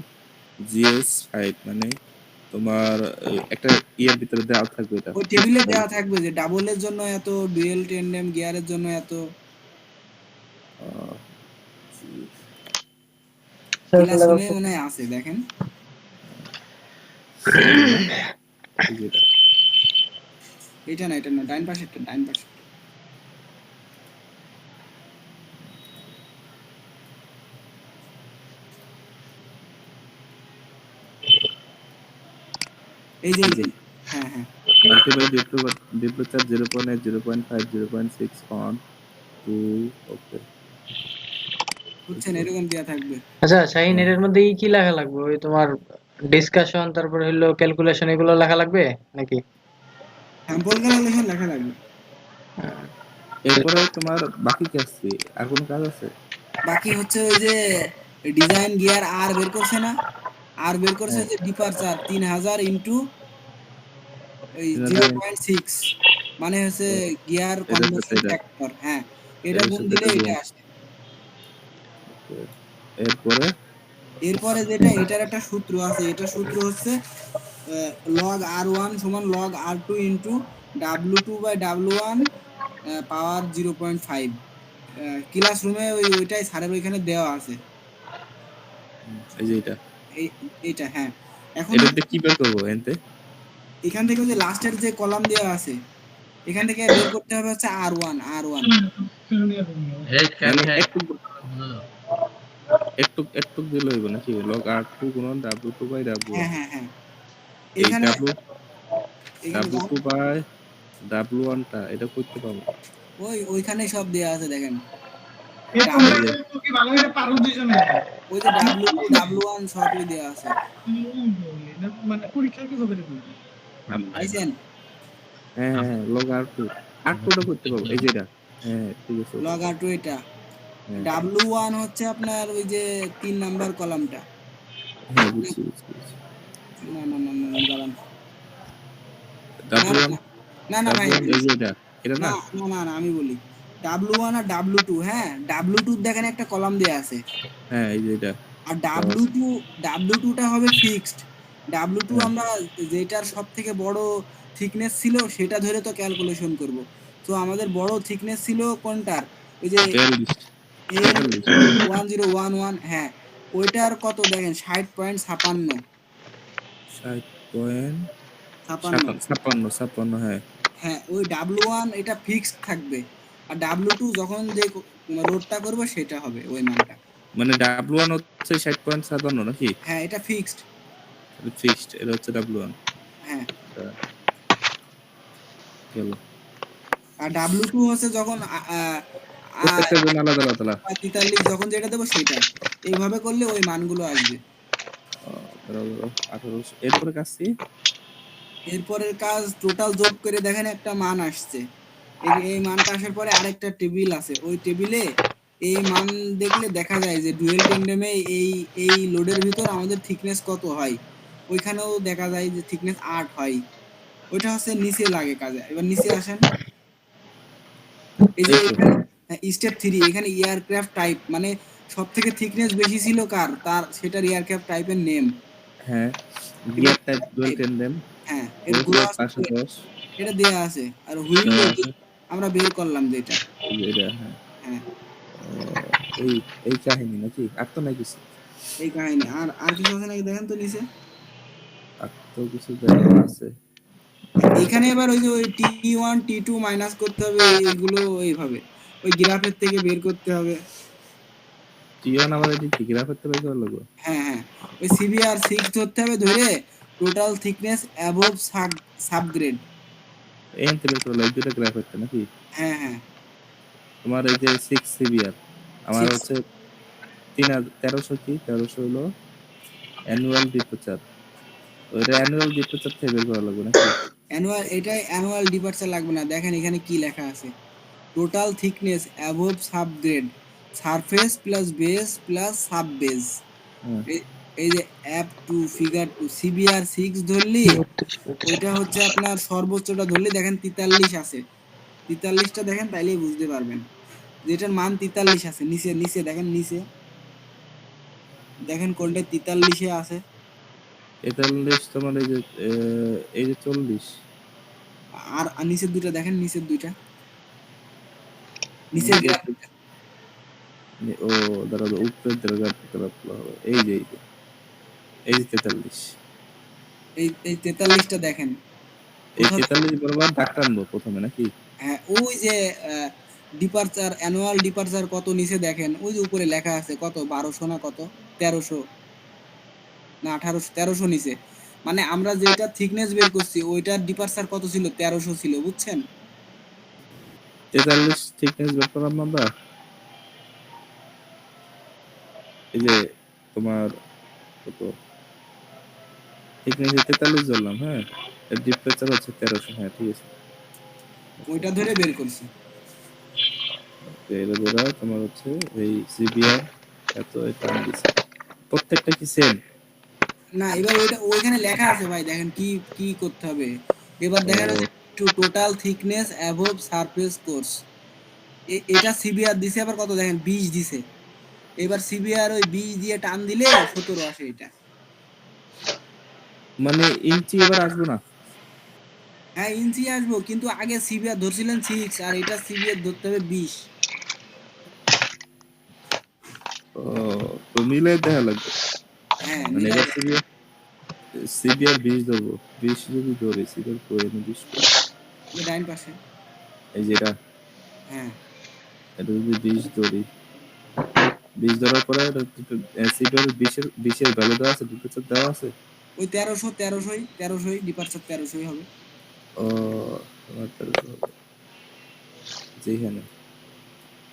Speaker 6: GS5 মানে তোমার একটা ইয়ের ভিতরে দেওয়া থাকবে এটা।
Speaker 1: ওই টেবিলে দেওয়া থাকবে যে ডাবলের জন্য এত, ডুয়েল টেন্ডেম গিয়ারের জন্য এত। ক্লাসরুমে মনে হয় আছে, দেখেন।
Speaker 6: এই যে এটা।
Speaker 1: এটা না, এটা না, ডাইন পাশেরটা, ডাইন পাশে। এই যে, এই যে, হ্যাঁ হ্যাঁ,
Speaker 6: Multiple temperature 0.8, 0.5, 0.6 on 2. ওকে,
Speaker 1: বুঝছেন? এরকম দেওয়া থাকবে।
Speaker 4: আচ্ছা শাহিন, এর মধ্যে কি লেখা লাগবে? ওই তোমার ডিসকাশন, তারপরে হলো ক্যালকুলেশন, এগুলো লেখা লাগবে নাকি?
Speaker 1: স্যাম্পল ক্যালকুলেশন লেখা লাগবে।
Speaker 6: এরপরে তোমার বাকি কাজ কি? আর কোনো কাজ আছে?
Speaker 1: বাকি হচ্ছে ওই যে ডিজাইন গিয়ার আর বের করছে না, আর বের করছে যে ডিপারচার 3,000 ইনটু ওই
Speaker 6: মানে
Speaker 1: 0.6 মানে হচ্ছে গিয়ার
Speaker 6: এটার সাথে
Speaker 1: কনভার্সন
Speaker 6: এটা
Speaker 1: ফ্যাক্টর। হ্যাঁ, এটা
Speaker 6: এটার
Speaker 1: গুণ
Speaker 6: সাথে
Speaker 1: দিলে
Speaker 6: এটা
Speaker 1: এটা
Speaker 6: গুণ।
Speaker 1: আসে।
Speaker 6: এরপরে
Speaker 1: এরপরে যেটা এটার একটা সূত্র আছে, এটা সূত্র হচ্ছে লগ R1 সমান লগ R2 ইন্টু W2/W1 পাওয়ার 0.5। ক্লাসরুমে ওইটাই স্যারের ওইখানে দেওয়া আছে।
Speaker 6: এই যে এটা
Speaker 1: এই এইটা হ্যাঁ। এখন
Speaker 6: এটা দিয়ে কি বের করবো এনতে?
Speaker 1: এখান থেকে যে লাস্টের যে কলাম দেওয়া আছে এখান থেকে বের করতে হবে হচ্ছে R1 R1।
Speaker 5: এই
Speaker 6: মানে
Speaker 5: কেমনে
Speaker 6: একটু একটু দিলে হইব নাকি? লগ R2 গুণন W2/W1।
Speaker 1: হ্যাঁ হ্যাঁ হ্যাঁ,
Speaker 6: এই
Speaker 1: এখানে এখানে
Speaker 6: W2/W1 টা এটা করতে পারবো।
Speaker 1: ওইখানে সব দেওয়া আছে দেখেন।
Speaker 2: এই
Speaker 1: ডাব্লু
Speaker 2: তোমরা
Speaker 6: এই যে
Speaker 2: কিন্তু কি ভালো করে পারো দুইজনে?
Speaker 1: ওই যে W2 W1 সবই দেওয়া আছে।
Speaker 2: মানে পরীক্ষা কিভাবে দেবো?
Speaker 1: পাইছেন?
Speaker 6: হ্যাঁ লগ R2 R2 টা করতে পারবো এই যে এটা। হ্যাঁ ঠিক আছে।
Speaker 1: লগ R2 এটা।
Speaker 6: হ্যাঁ
Speaker 1: W1 হচ্ছে আপনার ওই যে 3 নাম্বার কলামটা।
Speaker 6: হ্যাঁ বুঝছি বুঝছি বুঝছি।
Speaker 1: না না না না দাঁড়ান। না
Speaker 6: W1
Speaker 1: না না না ভাই,
Speaker 6: W1 এই যে এটা এটা
Speaker 1: না
Speaker 6: না।
Speaker 1: না না না আমি বলি W1 আর W2। হ্যাঁ, W2 দেখেন একটা কলাম দেয়া আছে,
Speaker 6: হ্যাঁ এই যে এটা
Speaker 1: আর
Speaker 6: দেওয়া আছে।
Speaker 1: W2 টা হবে ফিক্সড। W2
Speaker 6: হ্যাঁ
Speaker 1: আমরা যেটার সব থেকে বড় থিকনেস ছিল সেটা ধরে তো ক্যালকুলেশন করব। তো আমাদের বড় থিকনেস ছিল কোনটার, ওই যে
Speaker 6: 42 43
Speaker 1: L1011। হ্যাঁ, ওইটার কত দেখেন 60.56।
Speaker 6: 60.56 56 হ্যাঁ।
Speaker 1: হ্যাঁ, ওই W1 এটা ফিক্সড থাকবে, আর W2 যখন যে লোডটা করবে সেটা হবে ওই মানটা।
Speaker 6: মানে W1 হচ্ছে 60.57 নাকি?
Speaker 1: হ্যাঁ, এটা ফিক্সড।
Speaker 6: ফিক্সড এটা হচ্ছে W1
Speaker 1: হ্যাঁ,
Speaker 6: গেল।
Speaker 1: আর W2 হচ্ছে যখন
Speaker 6: প্রত্যেকটার জন্য আলাদা আলাদা।
Speaker 1: 43 যখন যেটা দেবো সেটা। এইভাবে করলে ওই মানগুলো আসবে।
Speaker 6: ধরো 1800 এরপরে কাজ কি?
Speaker 1: এরপরের কাজ টোটাল যোগ করে দেখেন একটা মান আসছে। এই মানটা আসার পরে আরেকটা টেবিল আছে, ওই টেবিলে এই মান দেখলে দেখা যায় যে ডুয়েল টেন্ডেমে এই এই লোডের ভিতর আমাদের থিকনেস কত হয়। ওইখানেও দেখা যায় যে থিকনেস 8 হয়। ওইটা হচ্ছে নিচে লাগে কাজে। এবার নিচে আসেন, এই যে
Speaker 6: এই তো
Speaker 1: এখানে স্টেপ 3 এখানে এয়ারক্রাফট টাইপ মানে সব থেকে থিকনেস বেশি ছিল কার, তার সেটার এয়ারক্রাফট টাইপের নেম।
Speaker 6: হ্যাঁ
Speaker 1: এটা
Speaker 6: গিয়ার টাইপ ডুয়াল টেন্ডেম
Speaker 1: হ্যাঁ, এর
Speaker 6: গ্রোথ
Speaker 1: গুলো
Speaker 6: রেট
Speaker 1: আছে,
Speaker 6: 510
Speaker 1: এটা দেয়া আছে। আর হুইল
Speaker 6: দেওয়া
Speaker 1: লোড
Speaker 6: আছে।
Speaker 1: আমরা বের করলাম যেটা।
Speaker 6: এই যে এটা হ্যাঁ।
Speaker 1: হ্যাঁ,
Speaker 6: এই এই কাহিনী নাকি আর তো নাই কিছু?
Speaker 1: এই কাহিনী। আর আর কিছু আছে নাকি দেখেন তো নিচে।
Speaker 6: আর তো কিছু দেওয়া আছে।
Speaker 1: এখানে এবার ওই যে ওই T1 T2 মাইনাস করতে হবে, এইগুলো এইভাবে ওই গ্রাফের থেকে বের করতে হবে।
Speaker 6: টিওন আবার এটি কি গ্রাফ করতে পারি ভালো লাগবে।
Speaker 1: হ্যাঁ হ্যাঁ, ওই CBR 6 ধরতে হবে, ধরে টোটাল থিকনেস অ্যাবভ সাবগ্রেড।
Speaker 6: এখান থেকে বের করে লাইক দুটো গ্রাফ করতে নাকি?
Speaker 1: হ্যাঁ হ্যাঁ,
Speaker 6: তোমার এই যে 6 সিবিআর আমার
Speaker 1: 6
Speaker 6: হচ্ছে 1300 কি 1300 হলো অ্যানুয়াল ডিপারচার। ওইটা অ্যানুয়াল ডিপারচার থেকে বের করা লাগবে নাকি?
Speaker 1: অ্যানুয়াল, এটাই অ্যানুয়াল ডিপারচার লাগবে না। দেখেন এখানে কি লেখা আছে, total thickness above subgrade surface plus base plus sub base.
Speaker 6: হ্যাঁ
Speaker 1: এই যে up to figure two CBR 6 ধরলি ওইটা হচ্ছে আপনার সর্বোচ্চটা ধরলি দেখেন 43 আছে। 43টা দেখেন তাইলেই বুঝতে পারবেন যেটার মান 43 আছে। নিচে নিচে দেখেন, নিচে দেখেন কোনটা 43-এ আছে।
Speaker 6: 43 তোমার এই যে 40
Speaker 1: আর আর নিচের দুইটা দেখেন, নিচের দুইটা নিচের গ্রাফ।
Speaker 6: ও দাঁড়াবে উপরের গ্রাফ হবে এই যে এই যে 43
Speaker 1: এই 43টা দেখেন
Speaker 6: এই
Speaker 1: কোথাও।
Speaker 6: 43 বরাবর দাগ টানবো প্রথমে নাকি?
Speaker 1: হ্যাঁ, ওই যে ডিপারচার অ্যানুয়াল ডিপারচার কত নিচে দেখেন, ওই যে উপরে লেখা আছে কত 1200 না কত 1300 না 1800, 1300 নিচে। মানে আমরা যেটা থিকনেস বের করছি ওইটার ডিপারচার কত ছিল, 1300 ছিল, বুঝছেন?
Speaker 6: 43 থিকনেস বের করলাম আমরা। এই যে তোমার কত থিকনেস 43 ধরলাম হ্যাঁ, এর ডিপারচার হচ্ছে 1300 হ্যাঁ ঠিক আছে।
Speaker 1: ওইটা ধরে বের করছি।
Speaker 6: এর দ্বারা তোমার হচ্ছে এই সিবিআর এত এটা দিছে প্রত্যেকটা কি সেম?
Speaker 1: না, এবার ওইটা ওইখানে লেখা আছে ভাই, দেখেন কি কি করতে হবে। এবার
Speaker 6: ও
Speaker 1: দেখা যাচ্ছে total thickness above surface course, এটা সিবিআর দিছে আবার কত দেখেন 20 দিছে। এবার সিবিআর ওই 20 দিয়ে টান দিলে 17 আসে এটা।
Speaker 6: মানে ইঞ্চি এবার আসবো না।
Speaker 1: হ্যাঁ ইঞ্চি আসবো, কিন্তু আগে সিবিআর ধরছিলেন 6 আর এটা সিবিআর ধরতে হবে 20।
Speaker 6: ও, তো মিলে দেখা লাগবে।
Speaker 1: হ্যাঁ
Speaker 6: মানে
Speaker 1: মিলাই
Speaker 6: এবার সিবিআর 20 ধরবো, 20 যদি ধরে সিবিআর করে নি 20 করে।
Speaker 1: ডাইন পাশে।
Speaker 6: এই যেটা,
Speaker 1: হ্যাঁ
Speaker 6: এটা যদি 20 ধরি, 20 ধরার পরে সিবিআর 20 এর ভ্যালু দেওয়া আছে, ডিপার্চার দেওয়া আছে।
Speaker 1: ওই 1300 ডিপার্চার 1300 হবে।
Speaker 6: ও, তোমার 1300 হবে যেখানে,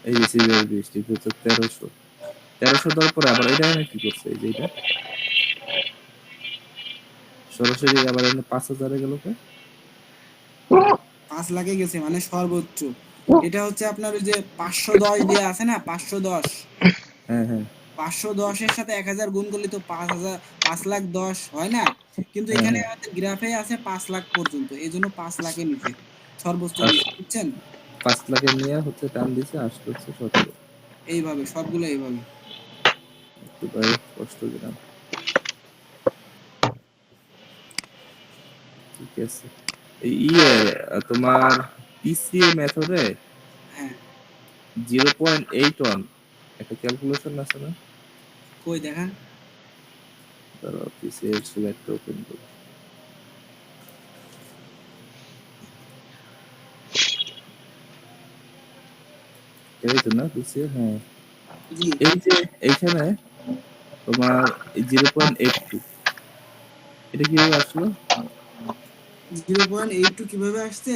Speaker 6: এই যে সিবিআর 20 ডিপার্চার 1300 দেওয়ার পরে আবার এটা এনে কি করছে, এই যে এটা সরাসরি আবার এনে 5000 এ গেল কে?
Speaker 1: 5 লাখে গেছে মানে সর্বোচ্চ। এটা হচ্ছে আপনার ওই যে 510 দিয়ে আছে না, 510,
Speaker 6: হ্যাঁ হ্যাঁ
Speaker 1: 510 এর সাথে 1000 গুণ করলে তো 5000, 5,10,000 হয় না, কিন্তু
Speaker 6: হ্যাঁ
Speaker 1: এখানে
Speaker 6: হ্যাঁ
Speaker 1: আমাদের গ্রাফে আছে 5 লাখ পর্যন্ত, এই জন্য 5 লাখের নিচে সর্বোচ্চ দিচ্ছে, বুঝছেন?
Speaker 6: 5 লাখে নিয়ে হচ্ছে টান দিছে, আসতে হচ্ছে 17।
Speaker 1: এইভাবে সবগুলো এইভাবে।
Speaker 6: একটু ভাই কষ্ট দিলাম, ঠিক আছে। এই তোমার পিসিএ মেথডে
Speaker 1: হ্যাঁ
Speaker 6: 0.81 একটা ক্যালকুলেশন আছে না?
Speaker 1: কই দেখেন।
Speaker 6: তারা পিসিএ সিলেক্ট ওপেন করো, এই তো না পিসিএ, হ্যাঁ
Speaker 1: জি
Speaker 6: এই যে এইখানে তোমার 0.82 এটা কিভাবে আসলো?
Speaker 1: 0.82 কিভাবে আসছে?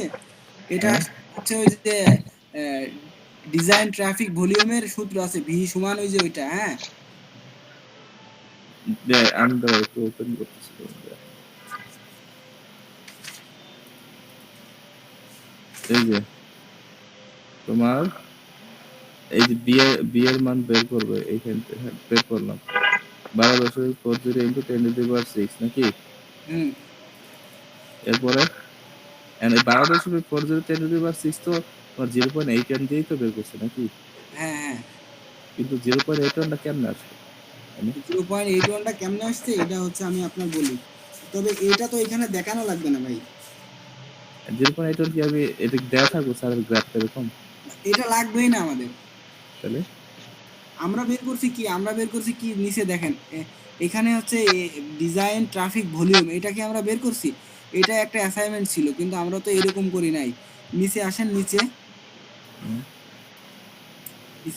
Speaker 1: এটা
Speaker 6: হ্যাঁ
Speaker 1: হচ্ছে ওই যে ডিজাইন ট্রাফিক ভলিউমের সূত্র আছে, ভি সমান ওই যে ওইটা। হ্যাঁ
Speaker 6: আমি দাঁড়াও একটু ওপেন করতেছি তোমাদের। এই যে তোমার এই যে বি এর মান বের করবে, এইখান থেকে বের করলাম 12.40 ইন্টু 10⁶ নাকি?
Speaker 1: হুম
Speaker 6: এরপরে এই 12.40 10⁶ তো তোমার 0.81 দিয়েই তো বের করছে নাকি?
Speaker 1: হ্যাঁ হ্যাঁ।
Speaker 6: কিন্তু 0.81টা কেমনে আসলো?
Speaker 1: 0.81টা কেমনে আসছে এটা হচ্ছে আমি আপনার বলি, তবে এটা তো এখানে দেখানো লাগবে না ভাই।
Speaker 6: 0.81 কি আমি এটা দেওয়া থাকবো স্যারের গ্রাফটা এরকম?
Speaker 1: এটা লাগবেই না আমাদের।
Speaker 6: তাহলে
Speaker 1: আমরা বের করছি কি নিচে দেখেন, এখানে হচ্ছে ডিজাইন ট্রাফিক ভলিউম, এটা কি আমরা বের করছি? এটা একটা অ্যাসাইনমেন্ট ছিল, কিন্তু আমরা তো এরকম করি নাই। নিচে আসেন, নিচে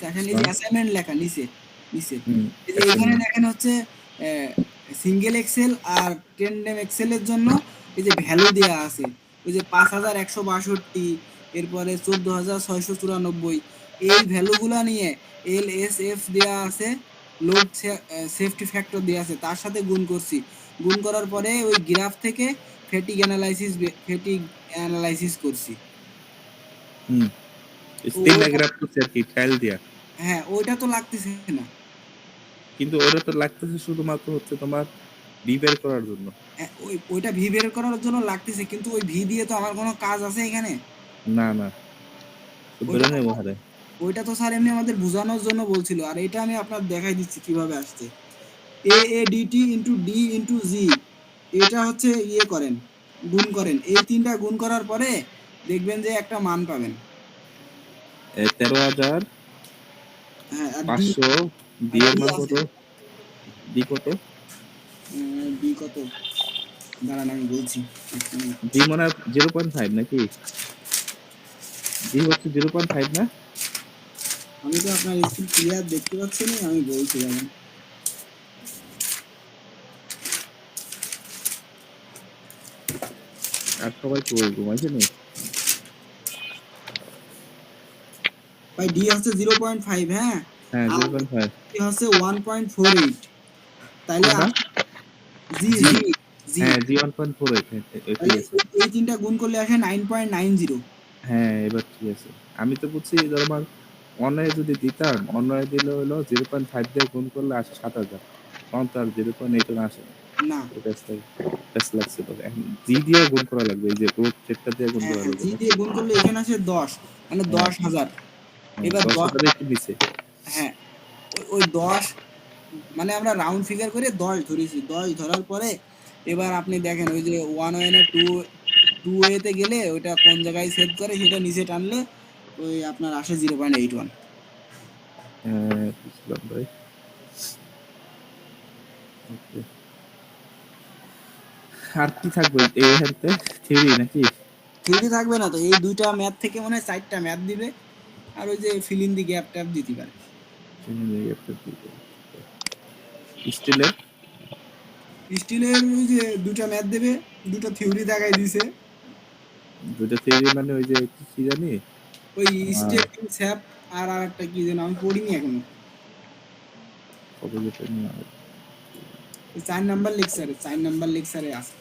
Speaker 1: আসেন, এই যে অ্যাসাইনমেন্ট লেখা নিচে নিচে, এই যে এখানে দেখেন হচ্ছে সিঙ্গেল এক্সেল আর টেন্ডেম এক্সেল এর জন্য এই যে ভ্যালু দেয়া আছে, ওই যে 5162, এরপরে 14,694, এই ভ্যালুগুলা নিয়ে LSF দেয়া আছে, লোড সেফটি ফ্যাক্টর দেয়া আছে, তার সাথে গুণ করছি। গুণ করার পরে ওই গ্রাফ থেকে ফ্যাটিগ অ্যানালাইসিস করছি।
Speaker 6: তিনটা গ্রাফ করছে আর কি ট্রায়াল দিয়া।
Speaker 1: হ্যাঁ ওইটা তো লাগতেছে না।
Speaker 6: কিন্তু ওটা তো লাগতেছে শুধুমাত্র হচ্ছে তোমার বি বের করার জন্য।
Speaker 1: ওইটা ভি বের করার জন্য লাগতেছে, কিন্তু ওই ভি দিয়ে তো আমার কোনো কাজ আছে এখানে?
Speaker 6: না না,
Speaker 1: ওইটা
Speaker 6: ধরে
Speaker 1: তো
Speaker 6: নেব হারে।
Speaker 1: ওইটা তো স্যার এমনি আমাদের বোঝানোর জন্য বলছিল, আর এটা আমি আপনার দেখাই দিচ্ছি কিভাবে আসছে। AADT ইন্টু ডি ইন্টু জি, এটা হচ্ছে করেন, গুণ করেন, এই তিনটা গুণ করার পরে দেখবেন যে একটা মান পাবেন।
Speaker 6: 13,500
Speaker 1: হ্যাঁ আর ডি,
Speaker 6: বি এর মান কত? ডি কত?
Speaker 1: ডি কত দাঁড়ান আমি বলছি।
Speaker 6: ডি মনে হয় 0.5 নাকি? ডি হচ্ছে 0.5 না?
Speaker 1: আমি তো আপনার স্ক্রিন ক্লিয়ার দেখতে পাচ্ছি না, আমি বলছি যেমন।
Speaker 6: আর সবাই তো ঘুমাইছে নি?
Speaker 1: ভাই ডি হচ্ছে 0.5, হ্যাঁ
Speaker 6: হ্যাঁ
Speaker 1: আর
Speaker 6: 0.5।
Speaker 1: ডি হচ্ছে 1.48, তাইলে
Speaker 6: কোনটা?
Speaker 1: জি
Speaker 6: জি,
Speaker 1: জি জি,
Speaker 6: হ্যাঁ জি 1.48, ঠিক
Speaker 1: তাহলে
Speaker 6: আছে।
Speaker 1: এই তিনটা গুণ করলে আসে 9.90।
Speaker 6: হ্যাঁ এবার ঠিক আছে। আমি তো বুঝছি ধর আমার অন্যায় যদি দিতাম, অন্যায় দিলে হলো 0.5 দিয়ে গুণ করলে আসে 7,000, তখন তো আর 0.81 আসে না।
Speaker 1: না।
Speaker 6: প্যাচ লাগছে তো। এখন জি দিয়ে গুণ করা লাগবে, এই যে প্রত্যেকটা দিয়ে গুণ
Speaker 1: হ্যাঁ
Speaker 6: করা
Speaker 1: হ্যাঁ,
Speaker 6: লাগবে
Speaker 1: জি
Speaker 6: নাকি?
Speaker 1: দিয়ে গুণ করলে এখানে আছে 10, মানে
Speaker 6: হ্যাঁ
Speaker 1: 10,000।
Speaker 6: হ্যাঁ,
Speaker 1: এবার
Speaker 6: 10,000 একটু নিচে।
Speaker 1: হ্যাঁ, ওই 10, মানে আমরা রাউন্ড ফিগার করে 10 ধরেছি। 10 ধরার পরে এবার আপনি দেখেন ওই যে 1 ওয়ে টু টু ওয়েতে গেলে ওইটা কোন জায়গায় সেভ করে সেটা নিচে টানলে ওই আপনার আসে 0.81।
Speaker 6: হ্যাঁ বুঝলাম ভাই। Okay. আর কি থাকবে এই হাতে? থিওরি নাকি?
Speaker 1: থিওরি থাকবে না তো, এই দুইটা ম্যাথ থেকে মনে হয় 4টা ম্যাথ দিবে, আর ওই যে fill in the gap tap দিতে পারে।
Speaker 6: স্টিলের
Speaker 1: স্টিলের ওই যে দুইটা ম্যাথ দেবে, দুটো থিওরি দেখাই দিছে।
Speaker 6: দুটো থিওরি মানে ওই যে কি জানি,
Speaker 1: ওই স্টেপিং স্যাপ আর আরেকটা কি যেন আমি পড়িনি এখনো।
Speaker 6: কবে যেতে না।
Speaker 1: 4 নাম্বার লেকচারে আছে।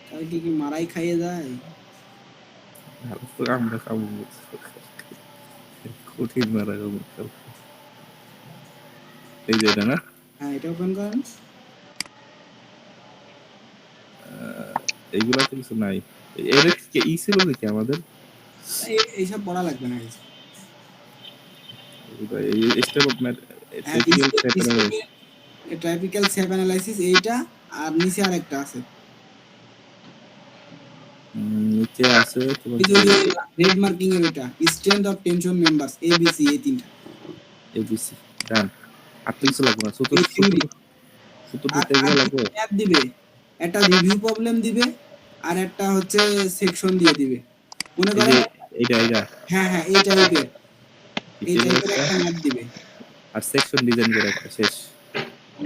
Speaker 1: কালকে কি মারাই খাইয়ে যায়?
Speaker 6: আমরা খাবো কঠিন মারা খাবো। এই যে এটা না,
Speaker 1: হ্যাঁ, এটা ওপেন করেন।
Speaker 6: এইগুলাতে কিছু নাই। এর কি ই ছিল নাকি আমাদের?
Speaker 1: এইসব পড়া লাগবে না।
Speaker 6: এই স্টেপ অফ
Speaker 1: হ্যাঁ, ট্রাইপিক্যাল স্যাপ অ্যানালাইসিস এইটা, আর নিচে আরেকটা আছে।
Speaker 6: নিচে আছে তোমার
Speaker 1: এই যে রেড মার্কিং এর ওটা strength of tension members ABC, এই তিনটা।
Speaker 6: এবিসি ডান। আর তো কিছু লাগবে না, ছোট
Speaker 1: এই থিওরি
Speaker 6: ছোট
Speaker 1: আর
Speaker 6: এগুলো
Speaker 1: আর
Speaker 6: লাগবে।
Speaker 1: ম্যাথ দিবে, একটা রিভিউ প্রবলেম দিবে, আর একটা হচ্ছে সেকশন দিয়ে দিবে। মনে
Speaker 6: এই
Speaker 1: করেন
Speaker 6: যে এইটা
Speaker 1: হ্যাঁ হ্যাঁ, এই টাইপের
Speaker 6: একটা,
Speaker 1: একটা ম্যাথ দিবে।
Speaker 6: আর সেকশন ডিজাইন করে একটা শেষ।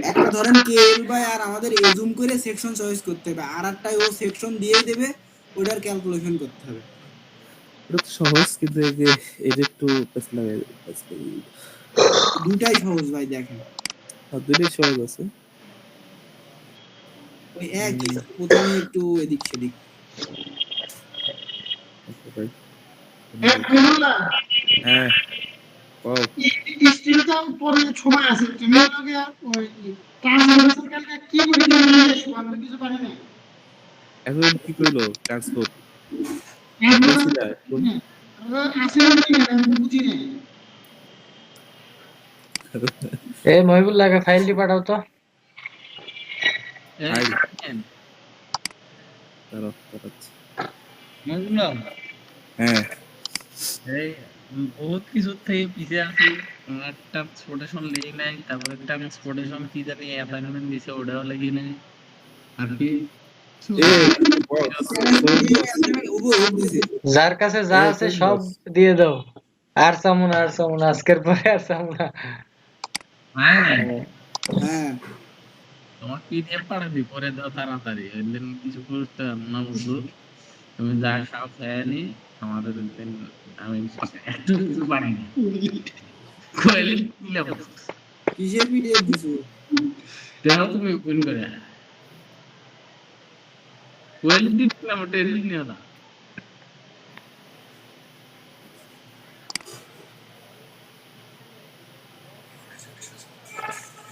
Speaker 1: একটা ধরেন কেএল বাই আর আমাদের এজুম করে সেকশন চয়েস করতে হবে, আর একটাই ও সেকশন দিয়েই দেবে, ওটার ক্যালকুলেশন করতে হবে।
Speaker 6: এটা তো সহজ, কিন্তু এই যে এটা একটু পেছ লাগে।
Speaker 1: দুটাই সহজ ভাই, দেখেন
Speaker 6: আর দুটোই সহজ আছে।
Speaker 1: ওই একই, প্রথমে একটু এদিক সেদিক।
Speaker 6: Okay, ভাই।
Speaker 2: মহিবুল্লাহ,
Speaker 6: হ্যাঁ ও
Speaker 2: স্টিল তো পরে সময় আছে, তুমি লগে ওই ট্রান্সফার কালকে কি করে নিয়ে আসবো, আমরা কিছু পারি না।
Speaker 6: এখন কি কইলো ট্রান্সপোর্ট
Speaker 2: আমরা
Speaker 6: বুঝছিলা এখন?
Speaker 2: আসলে আমি বুঝি না।
Speaker 4: এই মহিবুল্লাহকে ফাইলটি পাঠাও তো।
Speaker 6: হাই
Speaker 5: এই,
Speaker 6: তারাচ্ছি।
Speaker 5: বুঝলাম।
Speaker 6: হ্যাঁ
Speaker 5: এই বহুত কিছু থেকে পিছিয়ে আছি। আমার ট্রান্সপোর্টেশন লেগে নাই, তারপরে ট্রান্সপোর্টেশন কি জানি অ্যাসাইনমেন্ট দিছে, ওটাও লেগে নাই। আর কি
Speaker 6: এ বস
Speaker 1: দিছে।
Speaker 4: যার কাছে যা আছে সব দিয়ে দাও। আর চামুনা আজকের পরে আর চামুনা।
Speaker 5: হ্যাঁ,
Speaker 1: হ্যাঁ,
Speaker 5: তোমার পিডিএফ পাঠাবি, পরে দাও তাড়াতাড়ি, এদিন কিছু করতে হবে না বুঝলো। তুমি যা সব দেয়নি আমাদের দিন, আমি একটু কিছু পারি না। কোয়েলিটি দিলে
Speaker 1: কিসের পিডিএফ দিছো?
Speaker 5: দেখো তুমি কোন করে কোয়েলিটি দিলাম, টেনশন নিও না।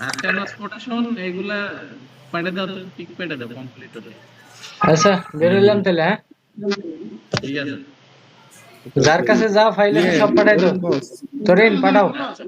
Speaker 5: আর ট্রান্সপোর্টেশন এগুলা পাঠিয়ে দাও, তুমি পিক পাঠিয়ে দাও কমপ্লিট হলে।
Speaker 4: আচ্ছা বেরোলাম তাহলে, হ্যাঁ।
Speaker 5: ঠিক আছে।
Speaker 4: যার কাছে যা ফাইল আছে সব পাঠাই দাও।
Speaker 6: বস
Speaker 4: তোরিন পাঠাও।
Speaker 5: আচ্ছা।